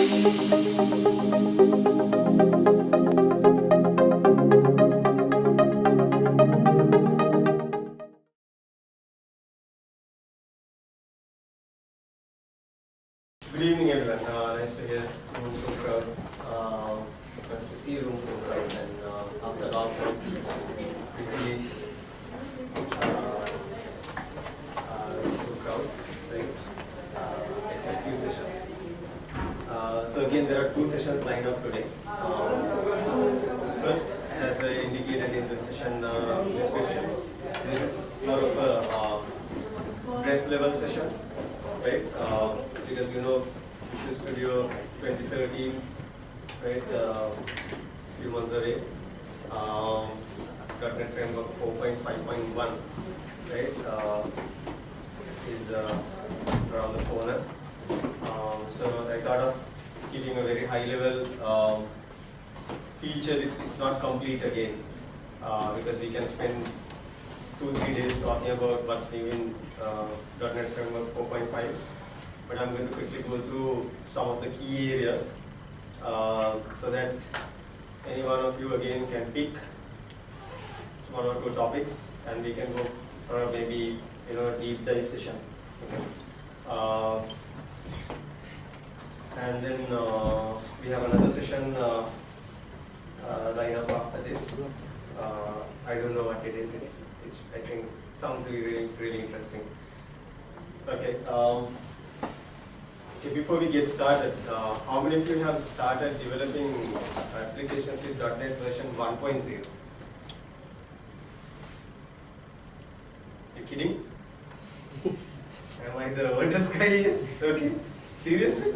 Good evening, everyone. Nice to hear room full crowd. Nice to see room full crowd. And after long time, we see full crowd, right? Except few sessions. So again, there are two sessions lined up today. First, as I indicated in the session description, this is more of a breadth level session, right? Because you know, Visual Studio 2013, right? Few months away. .NET Framework 4.5.1, right? Is around the corner. So I thought of keeping a very high level feature. It's not complete again because we can spend 2-3 days talking about what's new in .NET Framework 4.5. But I'm going to quickly go through some of the key areas so that any one of you again can pick one or two topics and we can go for maybe deep dive session. Okay. And then we have another session lined up after this. I don't know what it is. It's I think sounds really interesting. Okay. Okay, before we get started, how many of you have started developing applications with .NET version 1.0? You kidding? Am I the oldest guy here? Okay, seriously?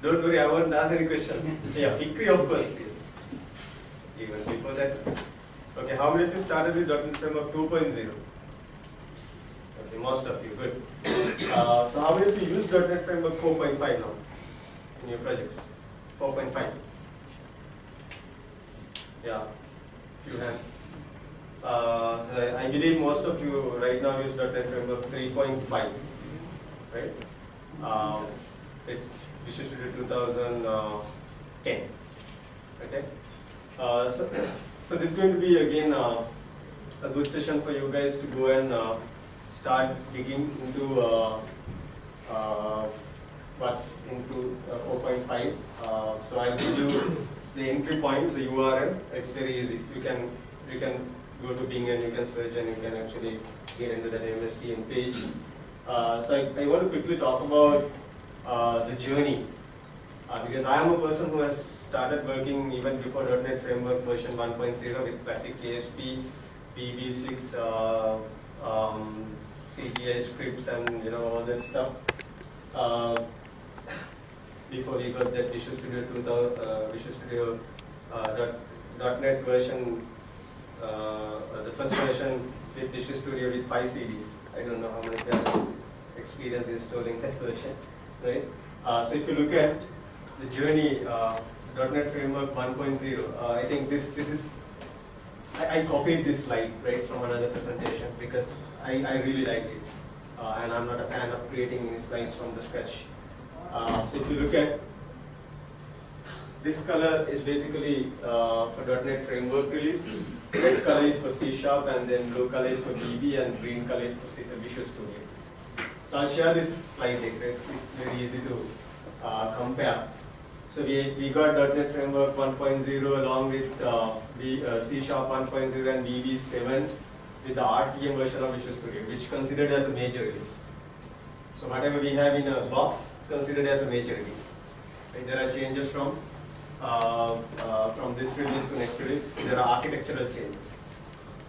Don't worry, I won't ask any questions. Yeah, Hickory of course, yes. Even before that. Okay, how many of you started with .NET Framework 2.0? Okay, most of you, good. So how many of you use .NET Framework 4.5 now in your projects? 4.5? Yeah, few hands. So I believe most of you right now use .NET Framework 3.5, right? With Visual Studio 2010. Okay. So this is going to be again a good session for you guys to go and start digging into what's into 4.5. So I'll give you the entry point, the URL. It's very easy. You can go to Bing and you can search and you can actually get into that MSTM page. So I want to quickly talk about the journey because I am a person who has started working even before .NET Framework version 1.0 with classic ASP, VB6, CGI scripts and all that stuff. Before we got that Visual Studio 2000, Visual Studio .NET version, the first version with Visual Studio with 5 CDs. I don't know how many have experience installing that version, right? So if you look at the journey, .NET Framework 1.0, I think this is. I copied this slide right from another presentation because I really liked it, and I'm not a fan of creating any slides from the scratch. So if you look at this color is basically for .NET Framework release. Red color is for C# and then blue color is for VB and green color is for Visual Studio. So I'll share this slide later. It's very easy to compare. So we got .NET Framework 1.0 along with C# 1.0 and VB7 with the RTM version of Visual Studio, which considered as a major release. So whatever we have in a box, considered as a major release. Right? There are changes from this release to next release. There are architectural changes.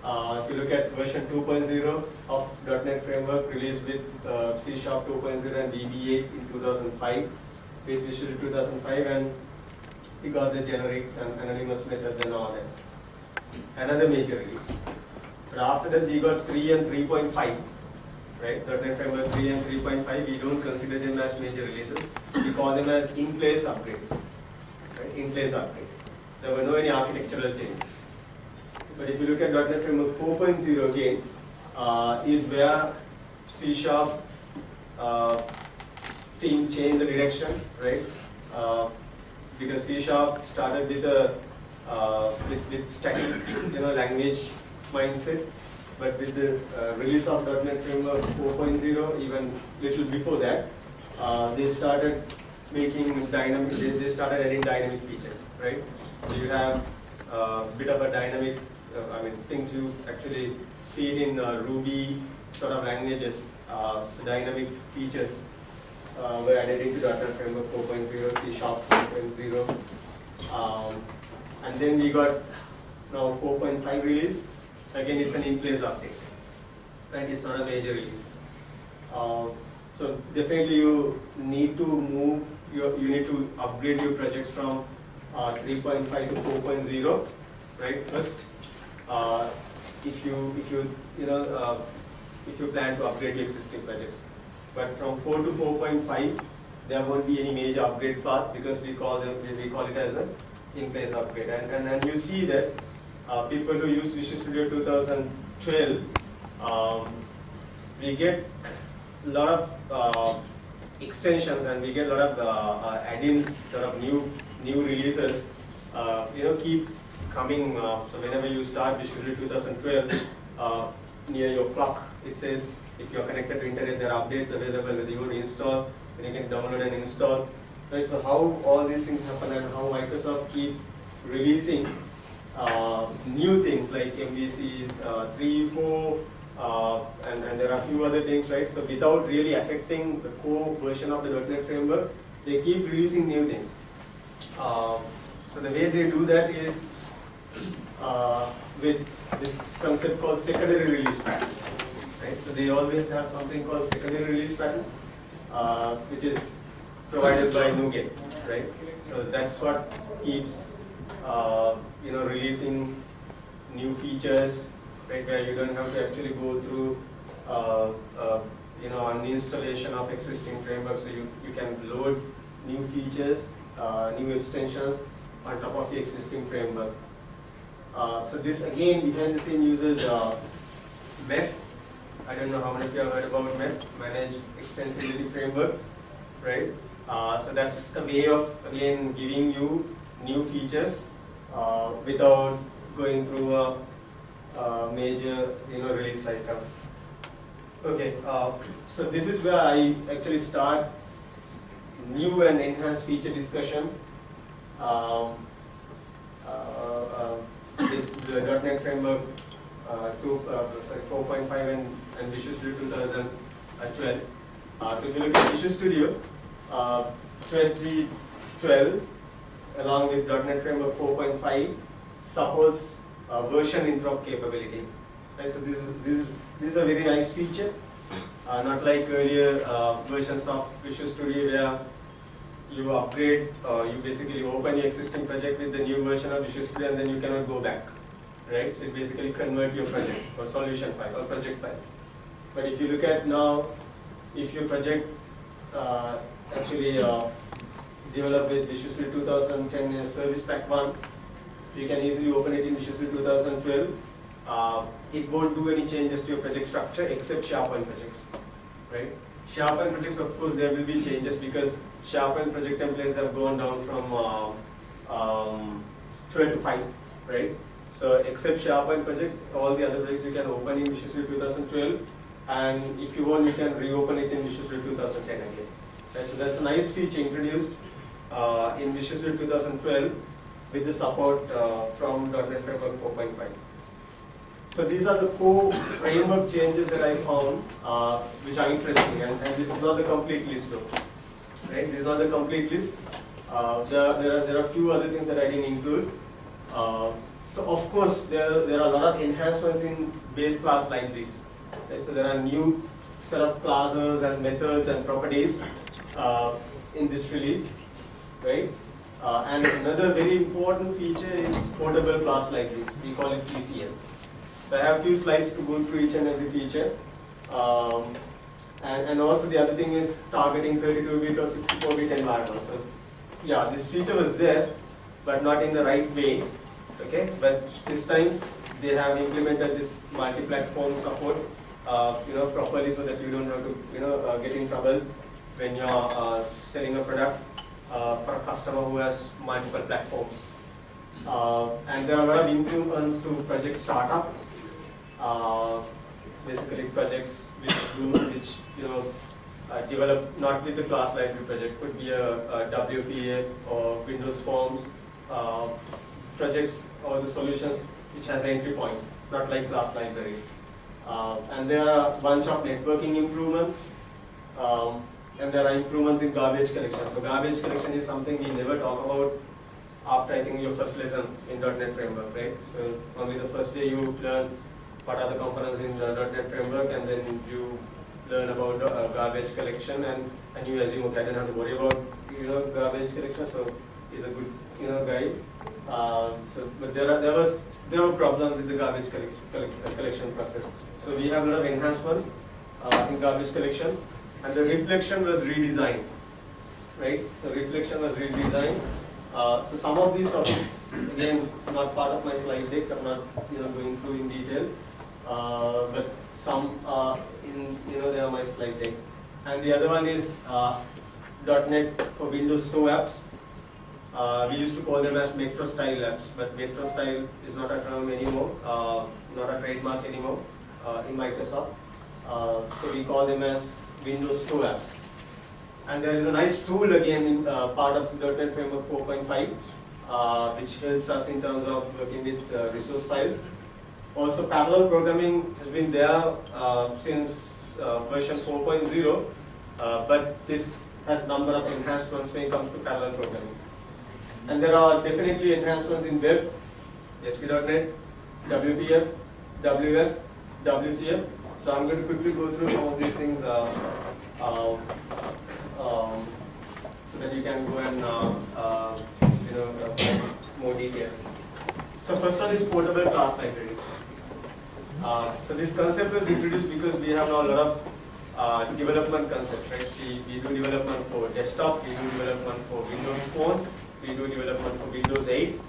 If you look at version 2.0 of .NET Framework released with C# 2.0 and VB8 in 2005. With Visual 2005, and we got the generics and anonymous methods and all that. Another major release. But after that, we got 3 and 3.5, right? .NET Framework 3 and 3.5, we don't consider them as major releases. We call them as in-place upgrades, right? In-place upgrades. There were no any architectural changes. But if you look at .NET Framework 4.0 again, is where C# team changed the direction, right? Because C# started with a with static, language mindset, but with the release of .NET Framework 4.0, even little before that, they started making dynamic. They started adding dynamic features, right? So you have a bit of a dynamic. Things you actually see it in Ruby sort of languages. So dynamic features were added into .NET Framework 4.0, C# 4.0, and then we got now 4.5 release. Again, it's an in-place update, right? It's not a major release. So definitely you need to move. You need to upgrade your projects from 3.5 to 4.0, right? First, if you plan to upgrade your existing projects. But from 4 to 4.5, there won't be any major upgrade path because we call it as an in-place upgrade. And you see that people who use Visual Studio 2012, we get a lot of extensions and we get a lot of add-ins, a lot of new releases. Keep coming. So whenever you start Visual Studio 2012, near your clock, it says if you're connected to internet, there are updates available whether you want to install, then you can download and install. Right? So how all these things happen and how Microsoft keep releasing new things like MVC 3, 4, and there are a few other things, right? So without really affecting the core version of the .NET Framework, they keep releasing new things. So the way they do that is with this concept called secondary release pattern. Right? So they always have something called secondary release pattern, which is provided by NuGet, right? So that's what keeps releasing new features, right? Where you don't have to actually go through an installation of existing frameworks. So you can load new features, new extensions on top of the existing framework. So this again behind the scene uses MEF. I don't know how many of you have heard about MEF, Managed Extensibility Framework, right? So that's a way of again giving you new features without going through a major release cycle. Okay, so this is where I actually start new and enhanced feature discussion with the .NET Framework 4.5 and Visual Studio 2012. So if you look at Visual Studio 2012 along with .NET Framework 4.5 supports version interrupt capability. Right? So this is a very nice feature. Not like earlier versions of Visual Studio where you upgrade, you basically open your existing project with the new version of Visual Studio and then you cannot go back. Right? So it basically convert your project or solution file or project files. But if you look at now, if your project actually developed with Visual Studio 2010 Service Pack 1, you can easily open it in Visual Studio 2012. It won't do any changes to your project structure except SharePoint projects, right? SharePoint projects, of course, there will be changes because SharePoint project templates have gone down from 12 to 5, right? So except SharePoint projects, all the other projects you can open in Visual Studio 2012, and if you want, you can reopen it in Visual Studio 2010 again. Right? So that's a nice feature introduced in Visual Studio 2012 with the support from .NET Framework 4.5. So these are the core framework changes that I found which are interesting, and this is not the complete list though. Right? This is not the complete list. There are a few other things that I didn't include. So of course there are a lot of enhancements in base class libraries. Right? So there are new set of classes and methods and properties in this release, right? And another very important feature is portable class libraries. We call it PCL. So I have a few slides to go through each and every feature. And also the other thing is targeting 32-bit or 64-bit environments. So yeah, this feature was there, but not in the right way. Okay, but this time they have implemented this multi-platform support, properly so that you don't have to, get in trouble when you're selling a product for a customer who has multiple platforms. And there are a lot of improvements to project startup. Basically projects which develop not with the class library project, could be a WPF or Windows Forms projects or the solutions which has an entry point, not like class libraries. And there are a bunch of networking improvements, and there are improvements in garbage collection. So garbage collection is something we never talk about after I think your first lesson in .NET Framework, right? So only the first day you learn what are the components in the .NET Framework, and then you learn about garbage collection, and you assume, okay, I don't have to worry about garbage collection, so it's a good guide. But there were problems with the garbage collection process. So we have a lot of enhancements in garbage collection, and the reflection was redesigned, right? So reflection was redesigned. So some of these topics, again, not part of my slide deck. I'm not going through in detail, but some they are my slide deck. And the other one is .NET for Windows Store apps. We used to call them as Metro style apps, but Metro style is not a term anymore, not a trademark anymore in Microsoft. So we call them as Windows Store apps. And there is a nice tool again in part of .NET Framework 4.5, which helps us in terms of working with resource files. Also, parallel programming has been there since version 4.0, but this has number of enhancements when it comes to parallel programming. And there are definitely enhancements in web, ASP.NET, WPF, WF, WCF. So I'm going to quickly go through some of these things so that you can go and more details. So first one is portable class libraries. So this concept was introduced because we have now a lot of development concepts, right? We do development for desktop, we do development for Windows Phone, we do development for Windows 8,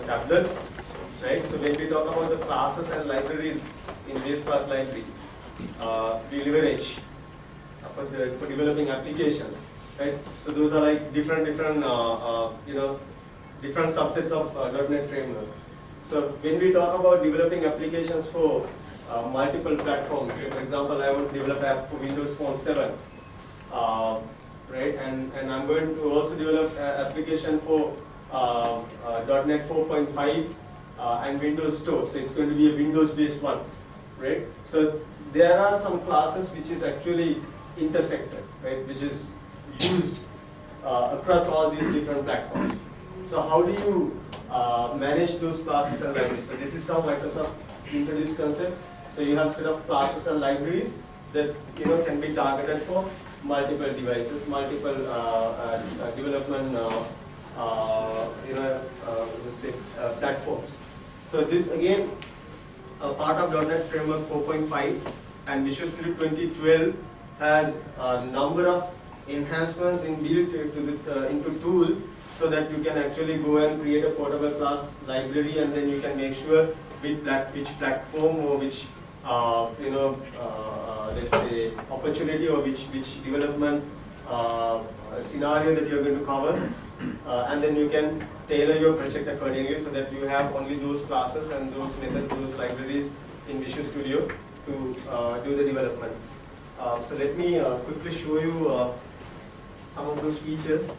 tablets, right? So when we talk about the classes and libraries in base class library, we leverage for developing applications, right? So those are like different subsets of .NET Framework. So when we talk about developing applications for multiple platforms, so for example, I want to develop an app for Windows Phone 7, right? And I'm going to also develop an application for .NET 4.5 and Windows Store. So it's going to be a Windows-based one, right? So there are some classes which is actually intersected, right? Which is used across all these different platforms. So how do you manage those classes and libraries? So this is how Microsoft introduced concept. So you have set of classes and libraries that can be targeted for multiple devices, multiple development platforms. So this again part of .NET Framework 4.5 and Visual Studio 2012 has a number of enhancements inbuilt into tool, so that you can actually go and create a portable class library, and then you can make sure which platform or which let's say opportunity or which development scenario that you're going to cover, and then you can tailor your project accordingly, so that you have only those classes and those methods, those libraries in Visual Studio to do the development. So let me quickly show you some of those features.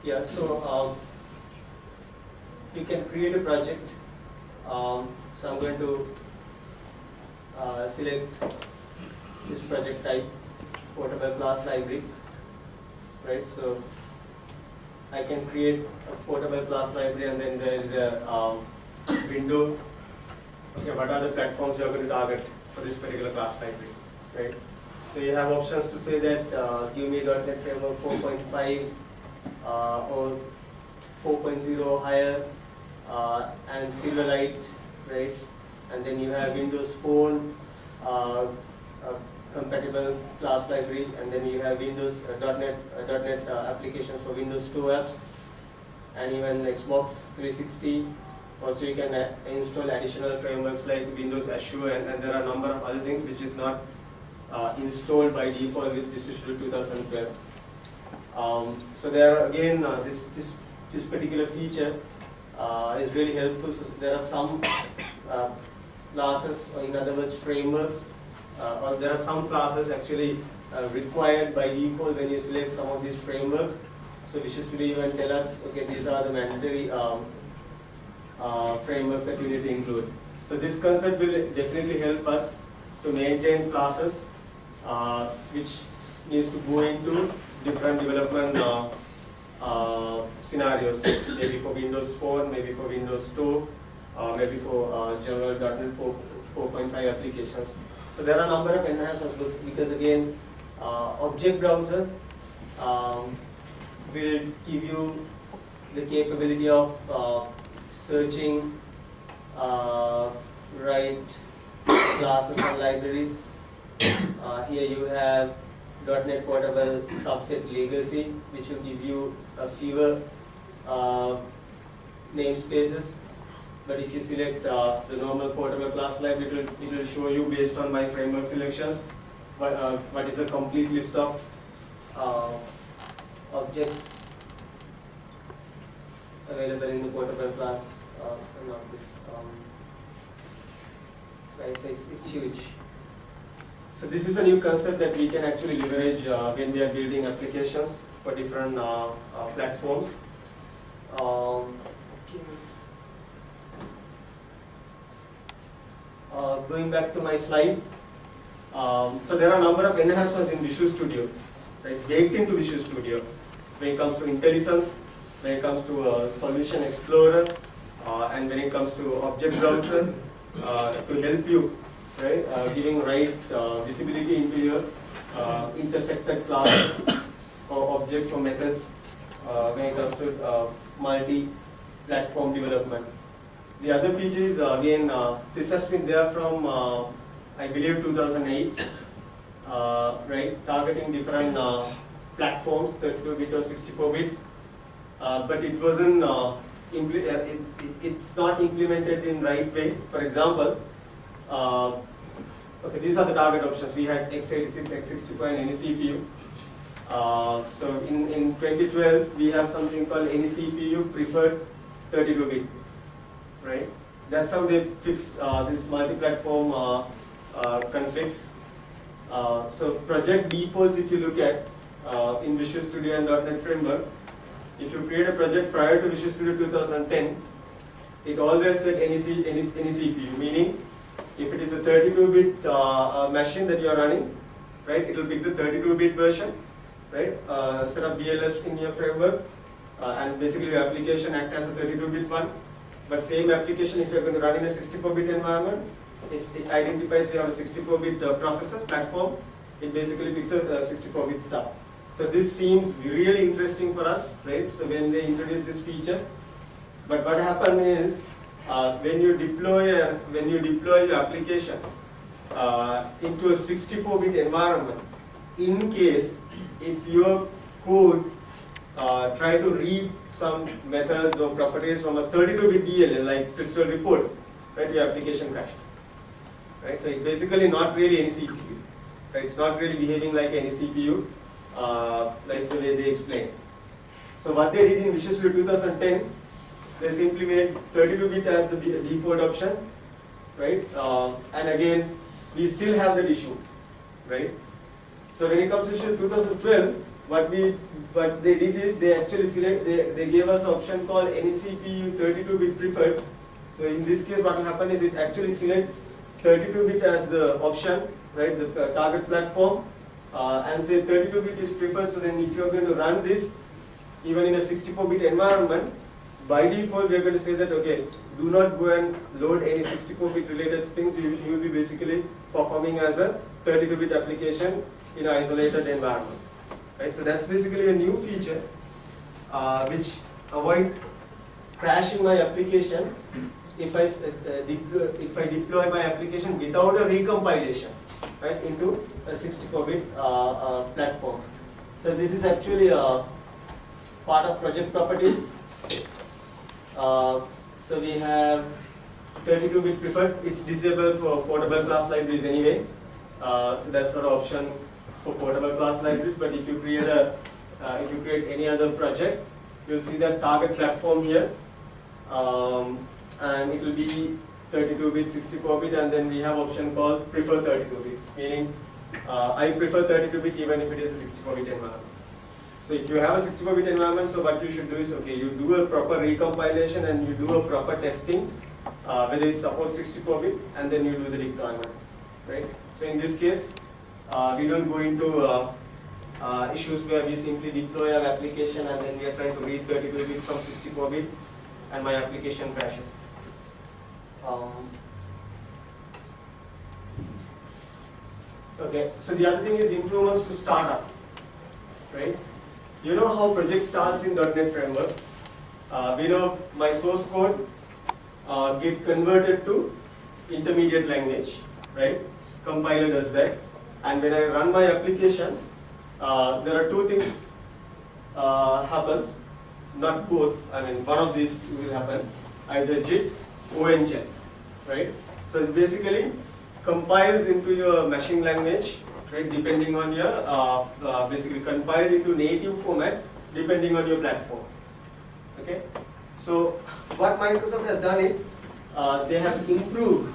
Yeah, so you can create a project. So I'm going to select this project type, portable class library. right? So I can create a portable class library, and then there is a window. Okay, what are the platforms you are going to target for this particular class library, right? So you have options to say that give me .NET Framework 4.5 or 4.0 higher and Silverlight, right? And then you have Windows Phone compatible class library, and then you have Windows .NET applications for Windows 2 apps, and even Xbox 360. Also, you can install additional frameworks like Windows Azure, and there are a number of other things which is not installed by default with Visual Studio 2012. So there again, this particular feature is really helpful. So there are some classes, or in other words, frameworks, or there are some classes actually required by default when you select some of these frameworks. So Visual Studio even tell us, okay, these are the mandatory frameworks that you need to include. So this concept will definitely help us to maintain classes which needs to go into different development scenarios, maybe for Windows Phone, maybe for Windows 2, maybe for general .NET 4.5 applications. So there are a number of enhancements, because again, Object Browser will give you the capability of searching right classes and libraries. Here you have .NET Portable subset legacy, which will give you a fewer namespaces. But if you select the normal portable class library, it will show you based on my framework selections what is a complete list of objects available in the portable class. So not this, right? So it's huge. So this is a new concept that we can actually leverage when we are building applications for different platforms. Going back to my slide, so there are a number of enhancements in Visual Studio, right, baked into Visual Studio when it comes to IntelliSense, when it comes to Solution Explorer, and when it comes to Object Browser to help you, right, giving right visibility into your intersected classes or objects or methods when it comes to multi-platform development. The other feature is, again, this has been there from, I believe, 2008, right, targeting different platforms, 32-bit or 64-bit, but it wasn't, it's not implemented in right way. For example, okay, these are the target options. We had x86, x64, and any CPU. So in 2012, we have something called any CPU preferred 32-bit. Right? That's how they fix this multi-platform conflicts. So project defaults, if you look at in Visual Studio and .NET Framework, if you create a project prior to Visual Studio 2010, it always said any CPU, meaning if it is a 32-bit machine that you are running, right, it will pick the 32-bit version, right, set up BLS in your framework, and basically your application act as a 32-bit one. But same application, if you are going to run in a 64-bit environment, if it identifies you have a 64-bit processor platform, it basically picks up 64-bit stuff. So this seems really interesting for us, right? So when they introduce this feature, but what happened is when you deploy your application into a 64-bit environment, in case if your code try to read some methods or properties from a 32-bit DLL like Crystal Report, right, your application crashes. Right? So it's basically not really any CPU. Right? It's not really behaving like any CPU, like the way they explain. So what they did in Visual Studio 2010, they simply made 32-bit as the default option, right? And again, we still have that issue, right? So when it comes to Visual 2012, what they did is they actually they gave us an option called any CPU 32-bit preferred. So in this case, what will happen is it actually select 32-bit as the option, right, the target platform, and say 32-bit is preferred, so then if you're going to run this even in a 64-bit environment, by default we are going to say that, okay, do not go and load any 64-bit related things, you will be basically performing as a 32-bit application in an isolated environment. Right? So that's basically a new feature which avoid crashing my application if I deploy my application without a recompilation, right, into a 64-bit platform. So this is actually a part of project properties. So we have 32-bit preferred. It's disabled for portable class libraries anyway. So that's not an option for portable class libraries. But if you create any other project, you'll see that target platform here, and it will be 32-bit, 64-bit, and then we have option called prefer 32-bit, meaning I prefer 32-bit even if it is a 64-bit environment. So if you have a 64-bit environment, so what you should do is, okay, you do a proper recompilation and you do a proper testing, whether it supports 64-bit, and then you do the deployment, right? So in this case, we don't go into issues where we simply deploy our application and then we are trying to read 32-bit from 64-bit and my application crashes. Okay, so the other thing is improvements to startup, right? You know how project starts in .NET Framework. We know my source code get converted to intermediate language, right? Compiler does that. And when I run my application, there are two things happens, not both. I mean, one of these will happen, either JIT or ONGen, right? So it basically compiles into your machine language, right, depending on your, basically compiled into native format depending on your platform. Okay? So what Microsoft has done is, they have improved,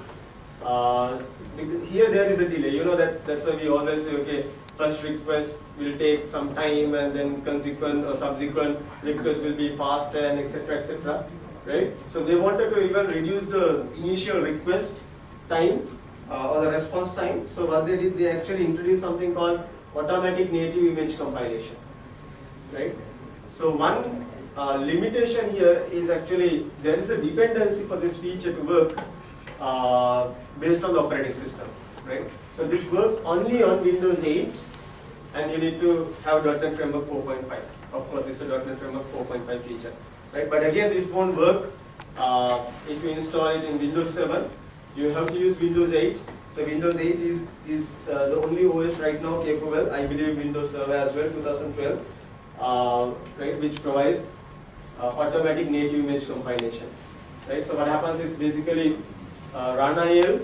here there is a delay, you know, that's why we always say, okay, first request will take some time and then consequent or subsequent request will be faster and etc., right? So they wanted to even reduce the initial request time or the response time. So what they did, they actually introduced something called automatic native image compilation, right? So one limitation here is actually there is a dependency for this feature to work based on the operating system, right? So this works only on Windows 8, and you need to have .NET Framework 4.5. Of course, it's a .NET Framework 4.5 feature, right? But again, this won't work if you install it in Windows 7. You have to use Windows 8. So Windows 8 is the only OS right now capable. I believe Windows Server as well, 2012, right, which provides automatic native image compilation, right? So what happens is basically run IL,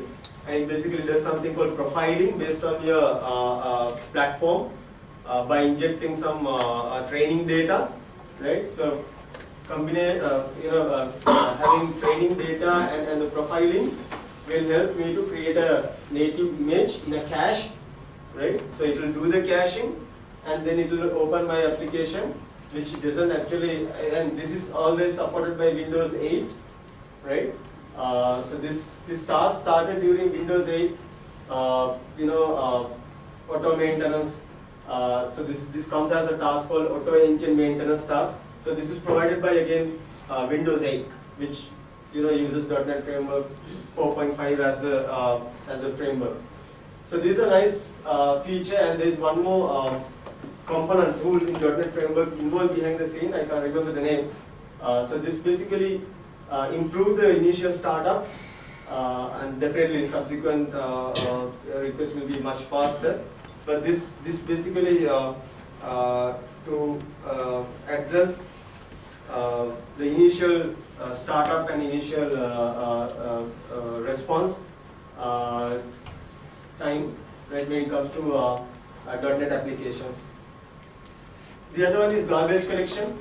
and it basically does something called profiling based on your platform by injecting some training data, right? So combine, having training data and the profiling will help me to create a native image in a cache, right? So it will do the caching and then it will open my application, which doesn't actually, and this is always supported by Windows 8, right? So this task started during Windows 8, auto maintenance. So this comes as a task called auto engine maintenance task. So this is provided by again Windows 8, which uses .NET Framework 4.5 as the framework. So this is a nice feature, and there is one more component tool in .NET Framework involved behind the scene. I can't remember the name. So this basically improve the initial startup, and definitely subsequent requests will be much faster. But this basically to address the initial startup and initial response time, right, when it comes to .NET applications. The other one is garbage collection.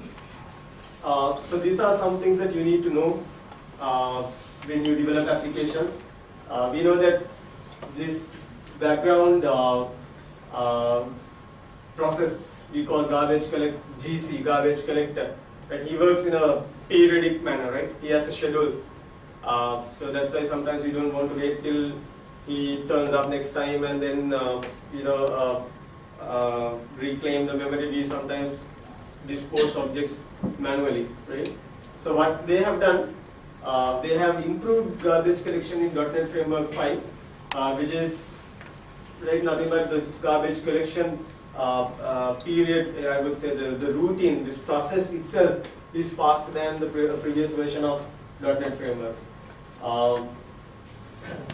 So these are some things that you need to know when you develop applications. We know that this background process we call garbage collector, right? He works in a periodic manner, right? He has a schedule. So that's why sometimes we don't want to wait till he turns up next time and then reclaim the memory. We sometimes dispose objects manually, right? So what they have done, they have improved garbage collection in .NET Framework 5, which is right nothing but the garbage collection period. I would say the routine, this process itself is faster than the previous version of .NET Framework.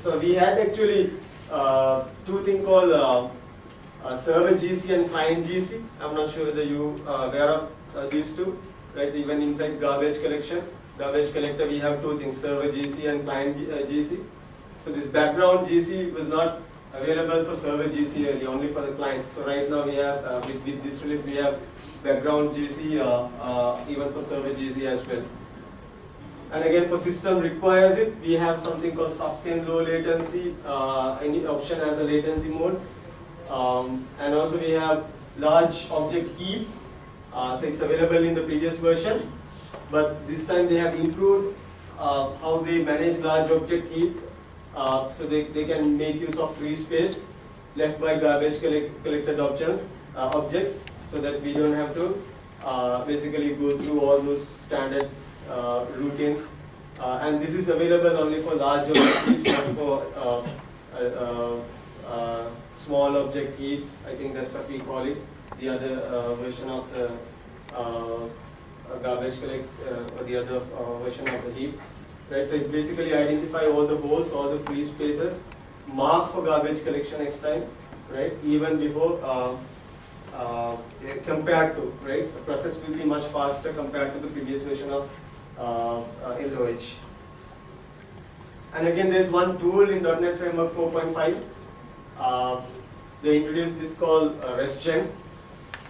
So we had actually two things called server GC and client GC. I'm not sure whether you are aware of these two, right? Even inside garbage collection, garbage collector, we have two things, server GC and client GC. So this background GC was not available for server GC earlier, only for the client. So right now we have, with this release, we have background GC even for server GC as well. And again, for system requires it, we have something called sustain low latency, any option as a latency mode. And also we have large object heap, so it's available in the previous version, but this time they have improved how they manage large object heap, so they can make use of free space left by garbage collected objects, so that we don't have to basically go through all those standard routines. And this is available only for large object heaps, not for small object heap. I think that's what we call it. The other version of the garbage collect, or the other version of the heap. Right, so it basically identify all the holes, all the free spaces, mark for garbage collection next time, right? Even before compared to, right? The process will be much faster compared to the previous version of LOH. And again, there's one tool in .NET Framework 4.5. They introduced this called ResGen,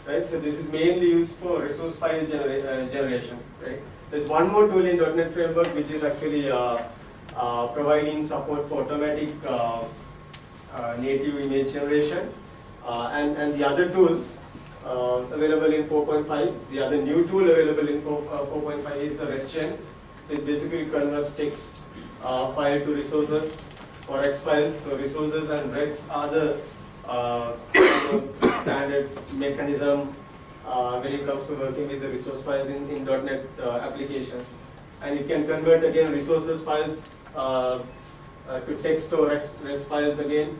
right? So this is mainly used for resource file generation, right? There's one more tool in .NET Framework which is actually providing support for automatic native image generation. And the other tool available in 4.5, the other new tool available in 4.5 is the ResGen. So it basically converts text file to resources or X files. So resources and recs are the standard mechanism when it comes to working with the resource files in .NET applications. And you can convert again resources files to text or res files again.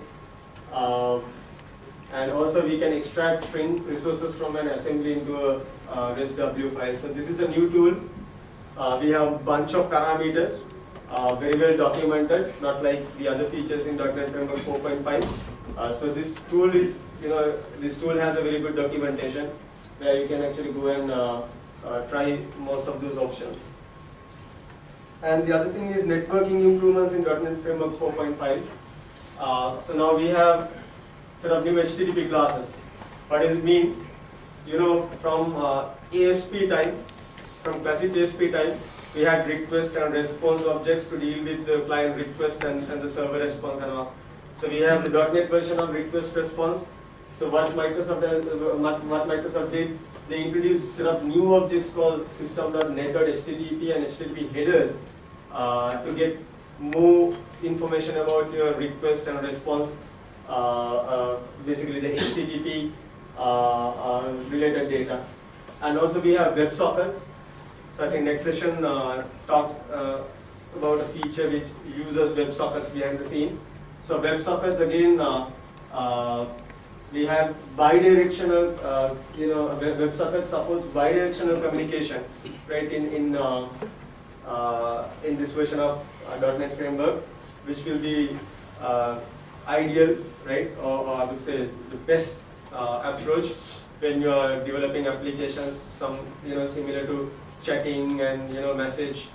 And also we can extract string resources from an assembly into a ResW file. So this is a new tool. We have a bunch of parameters, very well documented, not like the other features in .NET Framework 4.5. So this tool is, this tool has a very good documentation where you can actually go and try most of those options. And the other thing is networking improvements in .NET Framework 4.5. So now we have sort of new HTTP classes. What does it mean? From ASP time, from classic ASP time, we had request and response objects to deal with the client request and the server response and all. So we have the .NET version of request response. So what Microsoft did, they introduced sort of new objects called system.net.http and HTTP headers to get more information about your request and response, basically the HTTP related data. And also we have WebSockets. So I think next session talks about a feature which uses WebSockets behind the scene. So WebSockets again, we have bidirectional, WebSocket supports bidirectional communication, right? In this version of .NET Framework, which will be ideal, right? Or I would say the best approach when you are developing applications, similar to chatting and message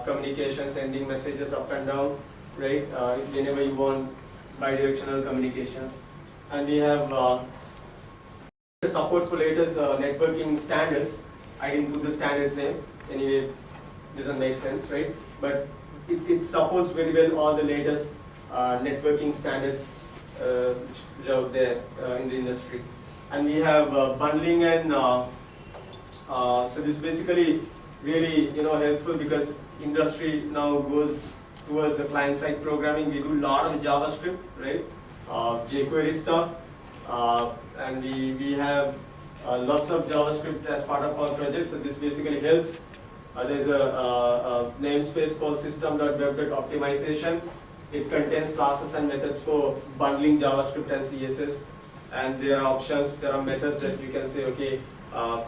communication, sending messages up and down, right? Whenever you want bidirectional communications. And we have support for latest networking standards. I didn't put the standards name, anyway, doesn't make sense, right? But it supports very well all the latest networking standards which are out there in the industry. And we have bundling and so this is basically really helpful because industry now goes towards the client-side programming. We do a lot of JavaScript, right? jQuery stuff, and we have lots of JavaScript as part of our project. So this basically helps. There's a namespace called system.web.optimization. It contains classes and methods for bundling JavaScript and CSS. And there are options, there are methods that you can say, okay,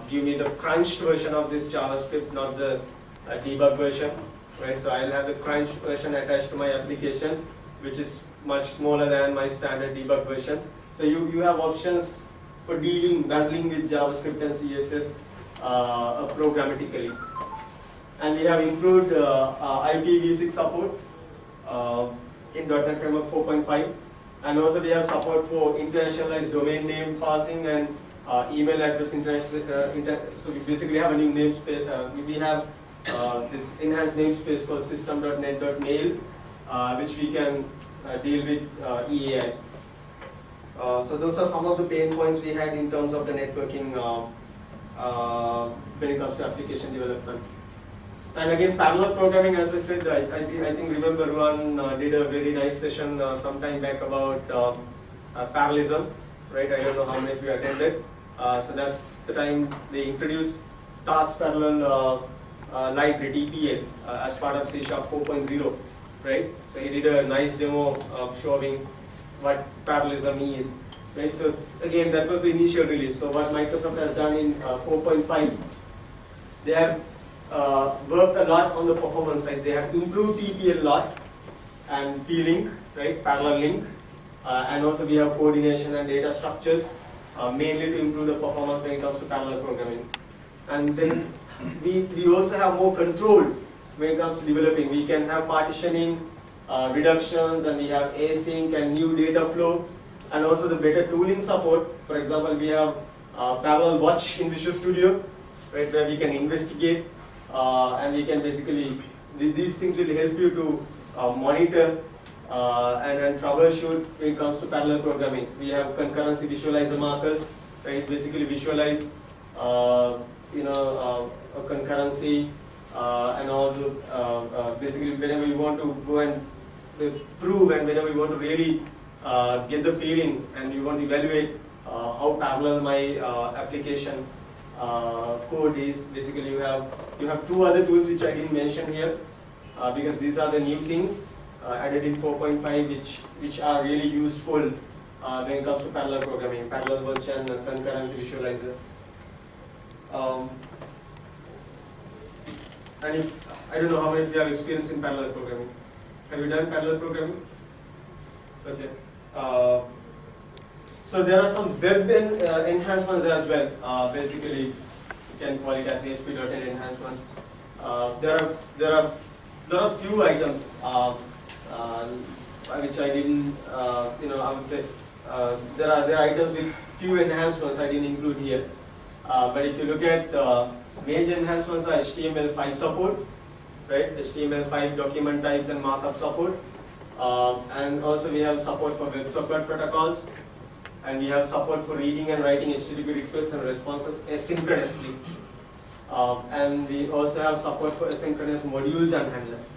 give me the crunched version of this JavaScript, not the debug version. Right? So I'll have the crunched version attached to my application, which is much smaller than my standard debug version. So you have options for bundling with JavaScript and CSS programmatically. And we have improved IPv6 support in .NET Framework 4.5. And also we have support for internationalized domain name passing and email address so we basically have a new namespace. We have this enhanced namespace called system.net.mail, which we can deal with EAI. So those are some of the pain points we had in terms of the networking when it comes to application development. And again, parallel programming, as I said, I think remember Ruan did a very nice session some time back about parallelism, right? I don't know how many of you attended. So that's the time they introduced task parallel library, TPL, as part of C# 4.0, right? So he did a nice demo of showing what parallelism is, right? So again, that was the initial release. So what Microsoft has done in 4.5, they have worked a lot on the performance side. They have improved TPL a lot and P-Link, right, parallel link, and also we have coordination and data structures, mainly to improve the performance when it comes to parallel programming. And then we also have more control when it comes to developing. We can have partitioning, reductions, and we have async and new data flow, and also the better tooling support. For example, we have parallel watch in Visual Studio, right, where we can investigate. And we can basically, these things will help you to monitor and troubleshoot when it comes to parallel programming. We have concurrency visualizer markers, right? Basically visualize, a concurrency and all the, basically whenever you want to go and prove and whenever you want to really get the feeling and you want to evaluate how parallel my application code is. Basically you have two other tools which I didn't mention here because these are the new things added in 4.5 which are really useful when it comes to parallel programming, parallel watch and concurrency visualizer. And if, I don't know how many of you have experience in parallel programming. Have you done parallel programming? Okay. So there are some web enhancements as well. Basically, you can call it as ASP.NET enhancements. There are few items which I didn't, I would say there are items with few enhancements I didn't include here. But if you look at major enhancements are HTML5 support, right? HTML5 document types and markup support. And also we have support for WebSocket protocols, and we have support for reading and writing HTTP requests and responses asynchronously. And we also have support for asynchronous modules and handlers.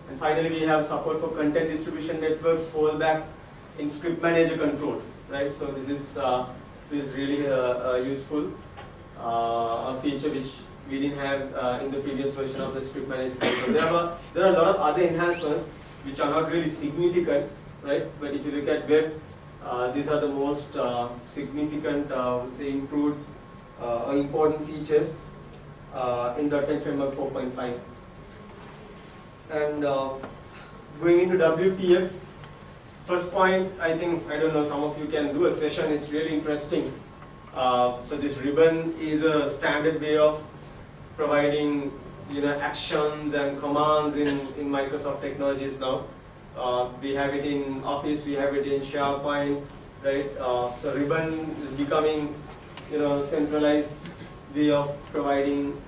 And finally, we have support for content distribution network, fallback in script manager control, right? So this is really useful a feature which we didn't have in the previous version of the script manager control. There are a lot of other enhancements which are not really significant, right? But if you look at web, these are the most significant, say, improved or important features in .NET Framework 4.5. And going into WPF, first point, I think, I don't know, some of you can do a session, it's really interesting. So this ribbon is a standard way of providing actions and commands in Microsoft technologies now. We have it in Office, we have it in SharePoint, right? So ribbon is becoming centralized way of providing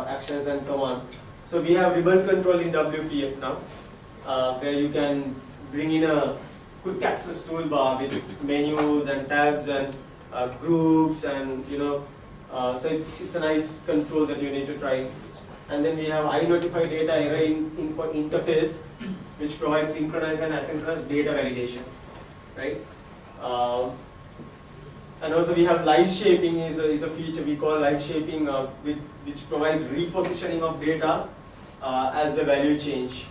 actions and commands. So we have ribbon control in WPF now, where you can bring in a quick access toolbar with menus and tabs and groups and so it's a nice control that you need to try. And then we have iNotify data array interface, which provides synchronous and asynchronous data validation, right? And also we have live shaping is a feature we call live shaping, which provides repositioning of data as the value change.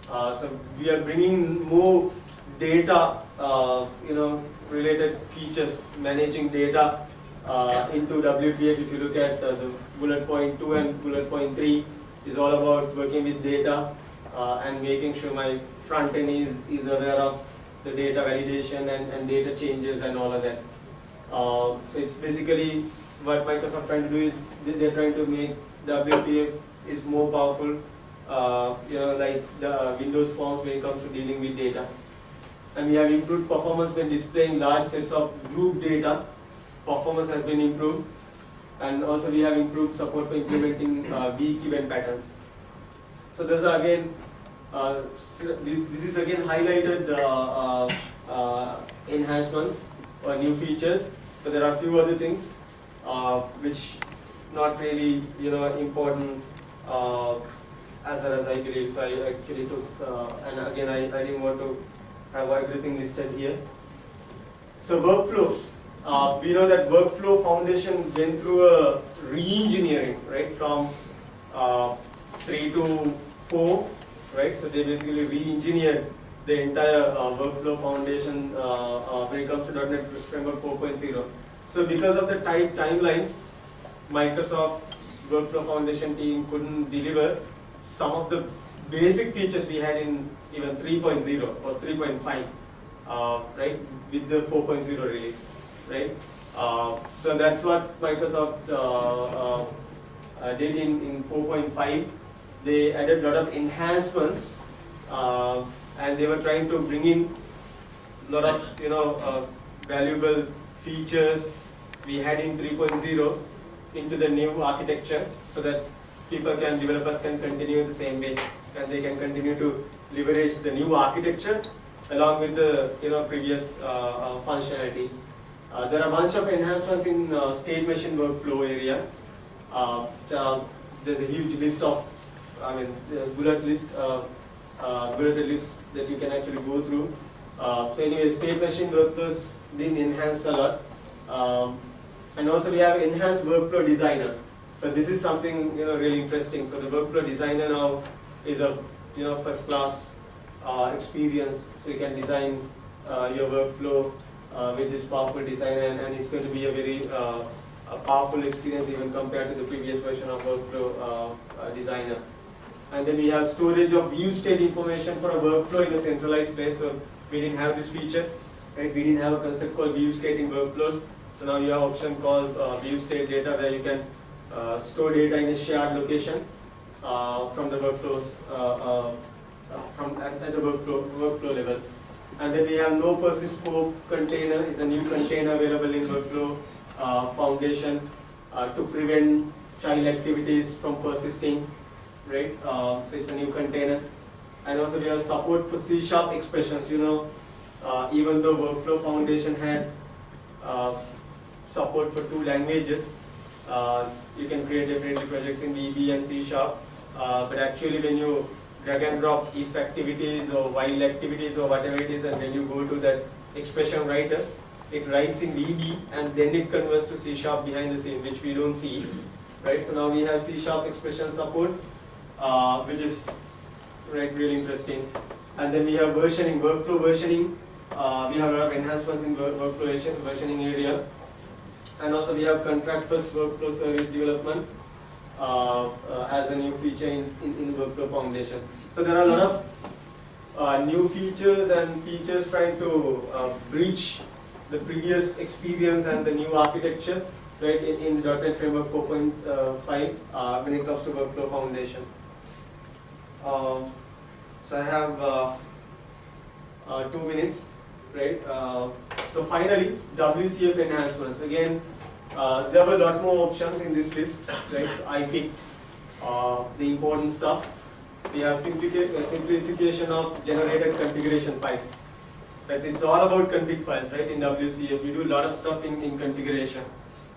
So we are bringing more data, related features, managing data into WPF. If you look at the bullet point 2 and bullet point 3 is all about working with data and making sure my front end is aware of the data validation and data changes and all of that. So it's basically what Microsoft trying to do is they're trying to make WPF is more powerful, like the Windows Forms when it comes to dealing with data. And we have improved performance when displaying large sets of group data. Performance has been improved. And also we have improved support for implementing weak event patterns. So those are again, this is again highlighted enhancements or new features. So there are a few other things which not really important as far as I believe. So I actually took, and again I didn't want to have everything listed here. So workflow. We know that Workflow Foundation went through a re-engineering, right, from 3 to 4, right? So they basically re-engineered the entire Workflow Foundation when it comes to .NET Framework 4.0. So because of the tight timelines, Microsoft Workflow Foundation team couldn't deliver some of the basic features we had in even 3.0 or 3.5, right, with the 4.0 release. Right, so that's what Microsoft did in 4.5. They added a lot of enhancements, and they were trying to bring in a lot of valuable features we had in 3.0 into the new architecture, so that developers can continue the same way, and they can continue to leverage the new architecture along with the previous functionality. There are a bunch of enhancements in state machine workflow area. There's a huge list of, bulleted list that you can actually go through. So anyway, state machine workflows been enhanced a lot. And also we have enhanced workflow designer. So this is something really interesting. So the workflow designer now is a first class experience. So you can design your workflow with this powerful design, and it's going to be a very powerful experience even compared to the previous version of Workflow Designer. And then we have storage of view state information for a workflow in a centralized place. So we didn't have this feature, right? We didn't have a concept called view state in workflows. So now you have an option called view state data, where you can store data in a shared location from the workflows, at the workflow level. And then we have no persist scope container. It's a new container available in Workflow Foundation to prevent child activities from persisting, right? So it's a new container. And also we have support for C# expressions. Even though Workflow Foundation had support for 2 languages, you can create definitely projects in VB and C#. But actually when you drag and drop if activities or while activities or whatever it is, and when you go to that expression writer, it writes in VB and then it converts to C# behind the scene, which we don't see, right? So now we have C# expression support, which is really interesting. And then we have versioning, workflow versioning. We have a lot of enhancements in workflow versioning area. And also we have contract first workflow service development as a new feature in Workflow Foundation. So there are a lot of new features and features trying to bridge the previous experience and the new architecture, right, in .NET Framework 4.5 when it comes to Workflow Foundation. So I have 2 minutes, right? So finally, WCF enhancements. Again, there were a lot more options in this list, right? So I picked the important stuff. We have simplification of generated configuration files. It's all about config files, right? In WCF, we do a lot of stuff in configuration,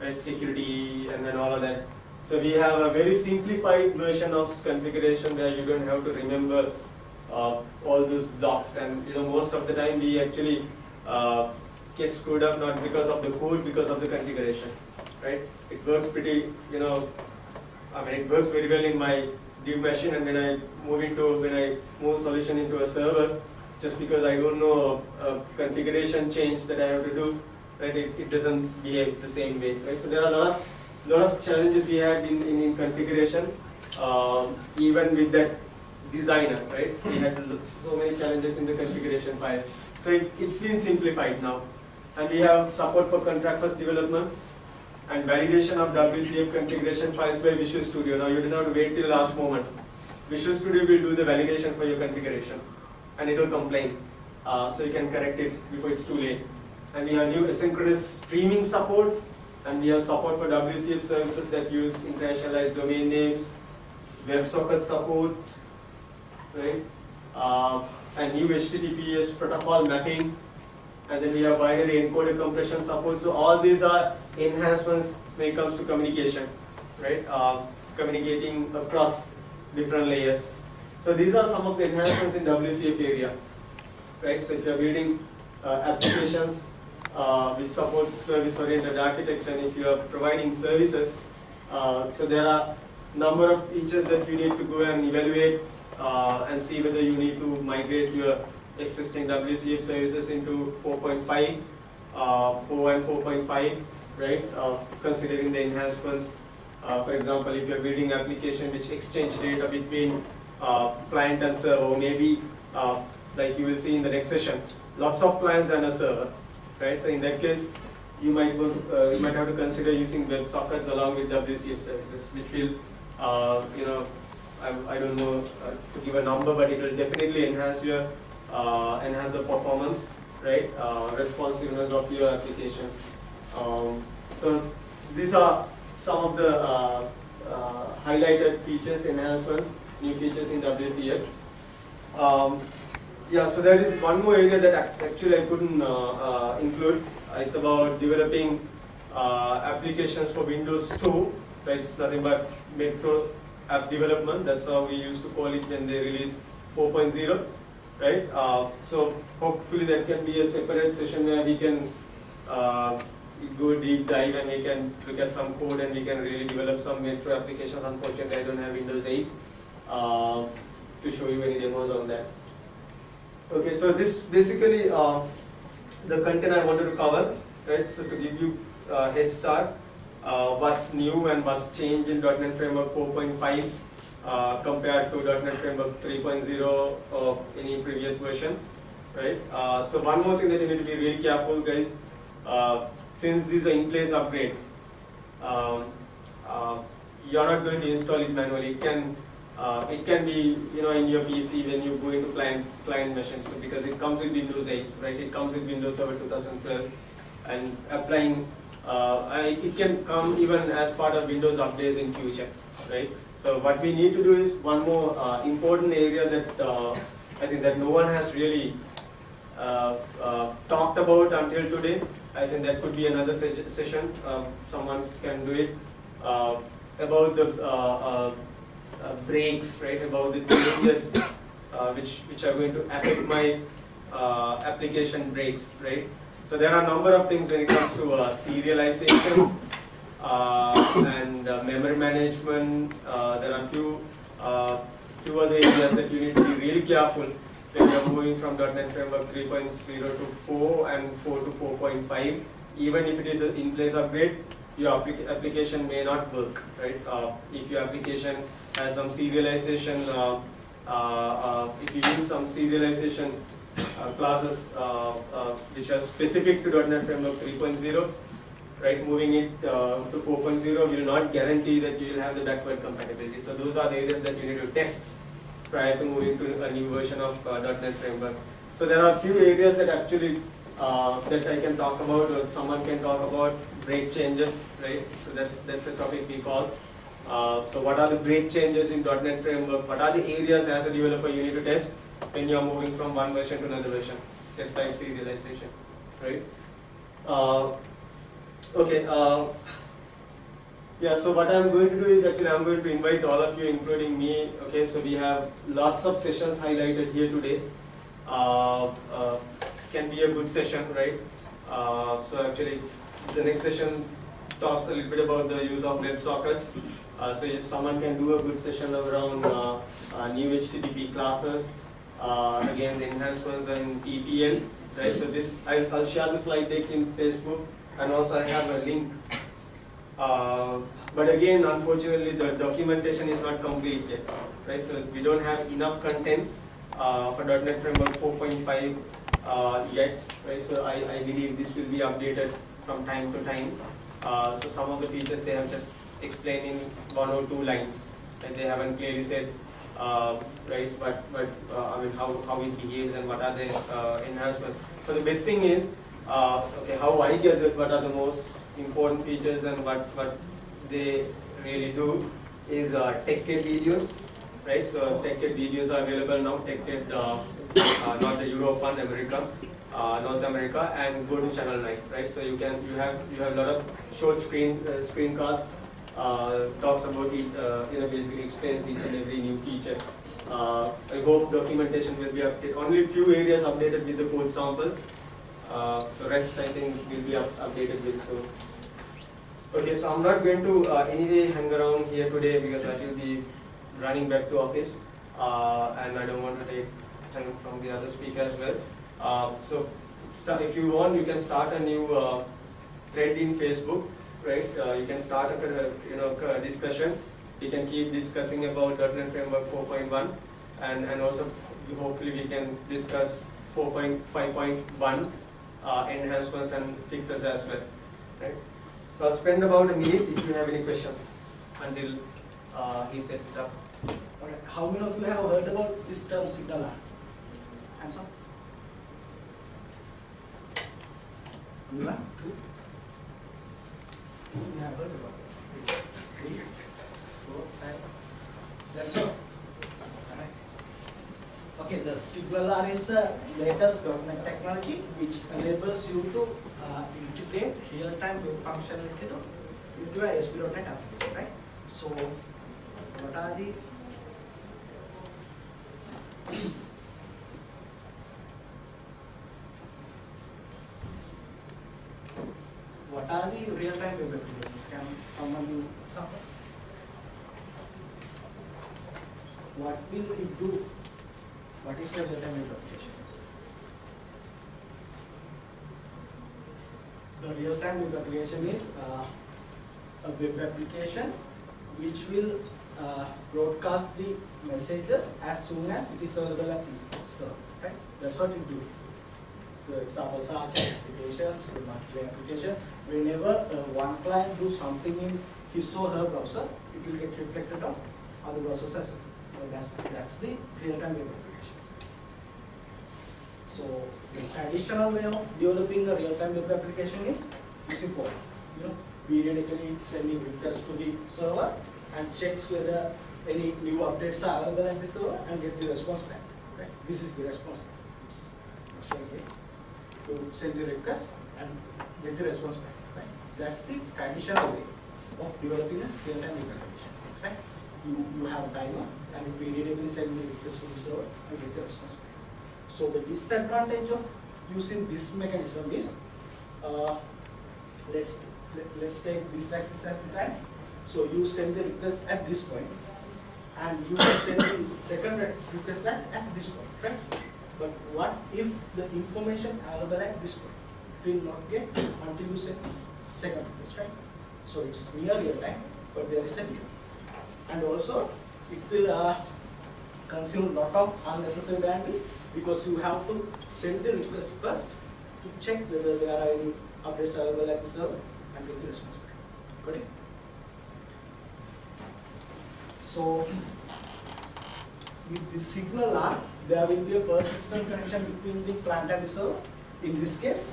right? Security and all of that. So we have a very simplified version of configuration where you don't have to remember all those blocks, and most of the time we actually get screwed up not because of the code, because of the configuration, right? It works pretty, it works very well in my dev machine, and when I move solution into a server, just because I don't know a configuration change that I have to do, right? It doesn't behave the same way, right? So there are a lot of challenges we had in configuration, even with that designer, right? We had so many challenges in the configuration file. So it's been simplified now. And we have support for contract first development and validation of WCF configuration files by Visual Studio. Now you don't have to wait till last moment. Visual Studio will do the validation for your configuration and it will complain. So you can correct it before it's too late. And we have new asynchronous streaming support, and we have support for WCF services that use internationalized domain names, WebSocket support, right? And new HTTPS protocol mapping, and then we have binary encoder compression support. So all these are enhancements when it comes to communication, right? Communicating across different layers. So these are some of the enhancements in WCF area, right? So if you are building applications which supports service-oriented architecture, and if you are providing services, so there are number of features that you need to go and evaluate and see whether you need to migrate your existing WCF services into 4.5, 4 and 4.5, right? Considering the enhancements. For example, if you're building application which exchange data between client and server, maybe like you will see in the next session, lots of clients and a server, right? So in that case, you might have to consider using WebSockets along with WCF services, which will, I don't know to give a number, but it will definitely enhance your enhance the performance, right? Responsiveness of your application. So these are some of the highlighted features, enhancements, new features in WCF. Yeah, so there is one more area that actually I couldn't include. It's about developing applications for Windows 2. So it's nothing but Metro app development. That's how we used to call it when they released 4.0, right? So hopefully that can be a separate session where we can go deep dive and we can look at some code and we can really develop some Metro applications. Unfortunately, I don't have Windows 8 to show you any demos on that. Okay, so this basically the content I wanted to cover, right? So to give you a head start, what's new and what's changed in .NET Framework 4.5 compared to .NET Framework 3.0 or any previous version, right? So one more thing that you need to be really careful, guys. Since this is an in-place upgrade, you're not going to install it manually. It can be, in your PC when you go into client machine. So because it comes with Windows 8, right? It comes with Windows Server 2012, and applying, it can come even as part of Windows updates in future, right? So what we need to do is one more important area that I think that no one has really talked about until today. I think that could be another session. Someone can do it about the breaks, right? About the changes which are going to affect my application breaks, right? So there are a number of things when it comes to serialization and memory management. There are few other areas that you need to be really careful when you are moving from .NET Framework 3.0 to 4 and 4 to 4.5. Even if it is an in-place upgrade, your application may not work, right? If your application has some serialization, if you use some serialization classes which are specific to .NET Framework 3.0, right, moving it to 4.0 will not guarantee that you will have the backward compatibility. So those are the areas that you need to test prior to moving to a new version of .NET Framework. So there are a few areas that actually that I can talk about, or someone can talk about. Break changes, right? So that's a topic we call. So what are the break changes in .NET Framework? What are the areas as a developer you need to test when you are moving from one version to another version? Just like serialization, right? Okay. Yeah, so what I'm going to do is actually I'm going to invite all of you, including me. Okay, so we have lots of sessions highlighted here today. Can be a good session, right? So actually, the next session talks a little bit about the use of WebSockets. So if someone can do a good session around new HTTP classes, again the enhancements and TPL, right? So this, I'll share the slide deck in Facebook, and also I have a link. But again, unfortunately, the documentation is not complete yet, right? So we don't have enough content for .NET Framework 4.5 yet, right? So I believe this will be updated from time to time. So some of the features they have just explained in 1 or 2 lines, and they haven't clearly said, right? But I mean how it behaves and what are the enhancements. So the best thing is, okay, how I get that what are the most important features and what they really do is TechKit videos, right? So TechKit videos are available now. TechKit, not the Europe one, America, North America, and go to Channel 9, right? So you have a lot of short screencasts, talks about it, basically explains each and every new feature. I hope documentation will be updated. Only a few areas updated with the code samples. So rest I think will be updated with soon. Okay, so I'm not going to anyway hang around here today because I will be running back to office, and I don't want to take time from the other speaker as well. So if you want, you can start a new thread in Facebook, right? You can start a discussion. We can keep discussing about .NET Framework 4.1, and also hopefully we can discuss 4.5.1 enhancements and fixes as well, right? So I'll spend about a minute if you have any questions until he sets it up. Alright, how many of you have heard about this term SignalR? Hands up. One, two. You have heard about it. 3, 4, 5. That's all. Alright. Okay, the SignalR is the latest .NET technology which enables you to integrate real-time web functionality into a ASP.NET application, right? So, what are the real-time web applications? Can someone do something? What will it do? What is a real-time web application? The real-time web application is a web application which will broadcast the messages as soon as it is available at the server, right? That's what it do. The examples are chat applications, the monthly applications. Whenever one client do something in his or her browser, it will get reflected on other browsers as well. So that's the real-time web applications. So the traditional way of developing a real-time web application is using code. Periodically sending requests to the server and checks whether any new updates are available at the server and get the response back. Right? This is the response. To send the request and get the response back. Right? That's the traditional way of developing a real-time web application. Right? You have a timer and you periodically send the request to the server and get the response back. So the disadvantage of using this mechanism is, let's take this axis as the time. So you send the request at this point, and you send the second request at this point, right? But what if the information available at this point it will not get until you send second request, right? So it's near real time, but there is a delay. And also it will consume a lot of unnecessary bandwidth because you have to send the request first to check whether there are any updates available at the server and get the response back. Got it? So with the SignalR, there will be a persistent connection between the client and the server. In this case,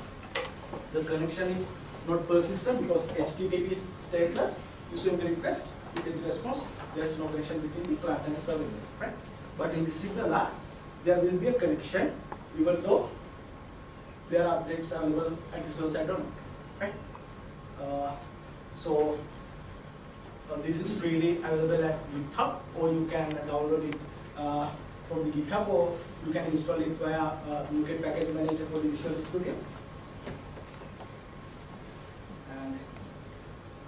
the connection is not persistent because HTTP is stateless. You send the request, you get the response. There is no connection between the client and the server, right? But in the SignalR, there will be a connection even though there are updates available at the server side or not, right? So this is freely available at GitHub, or you can download it from the GitHub, or you can install it via UK Package Manager for the Visual Studio.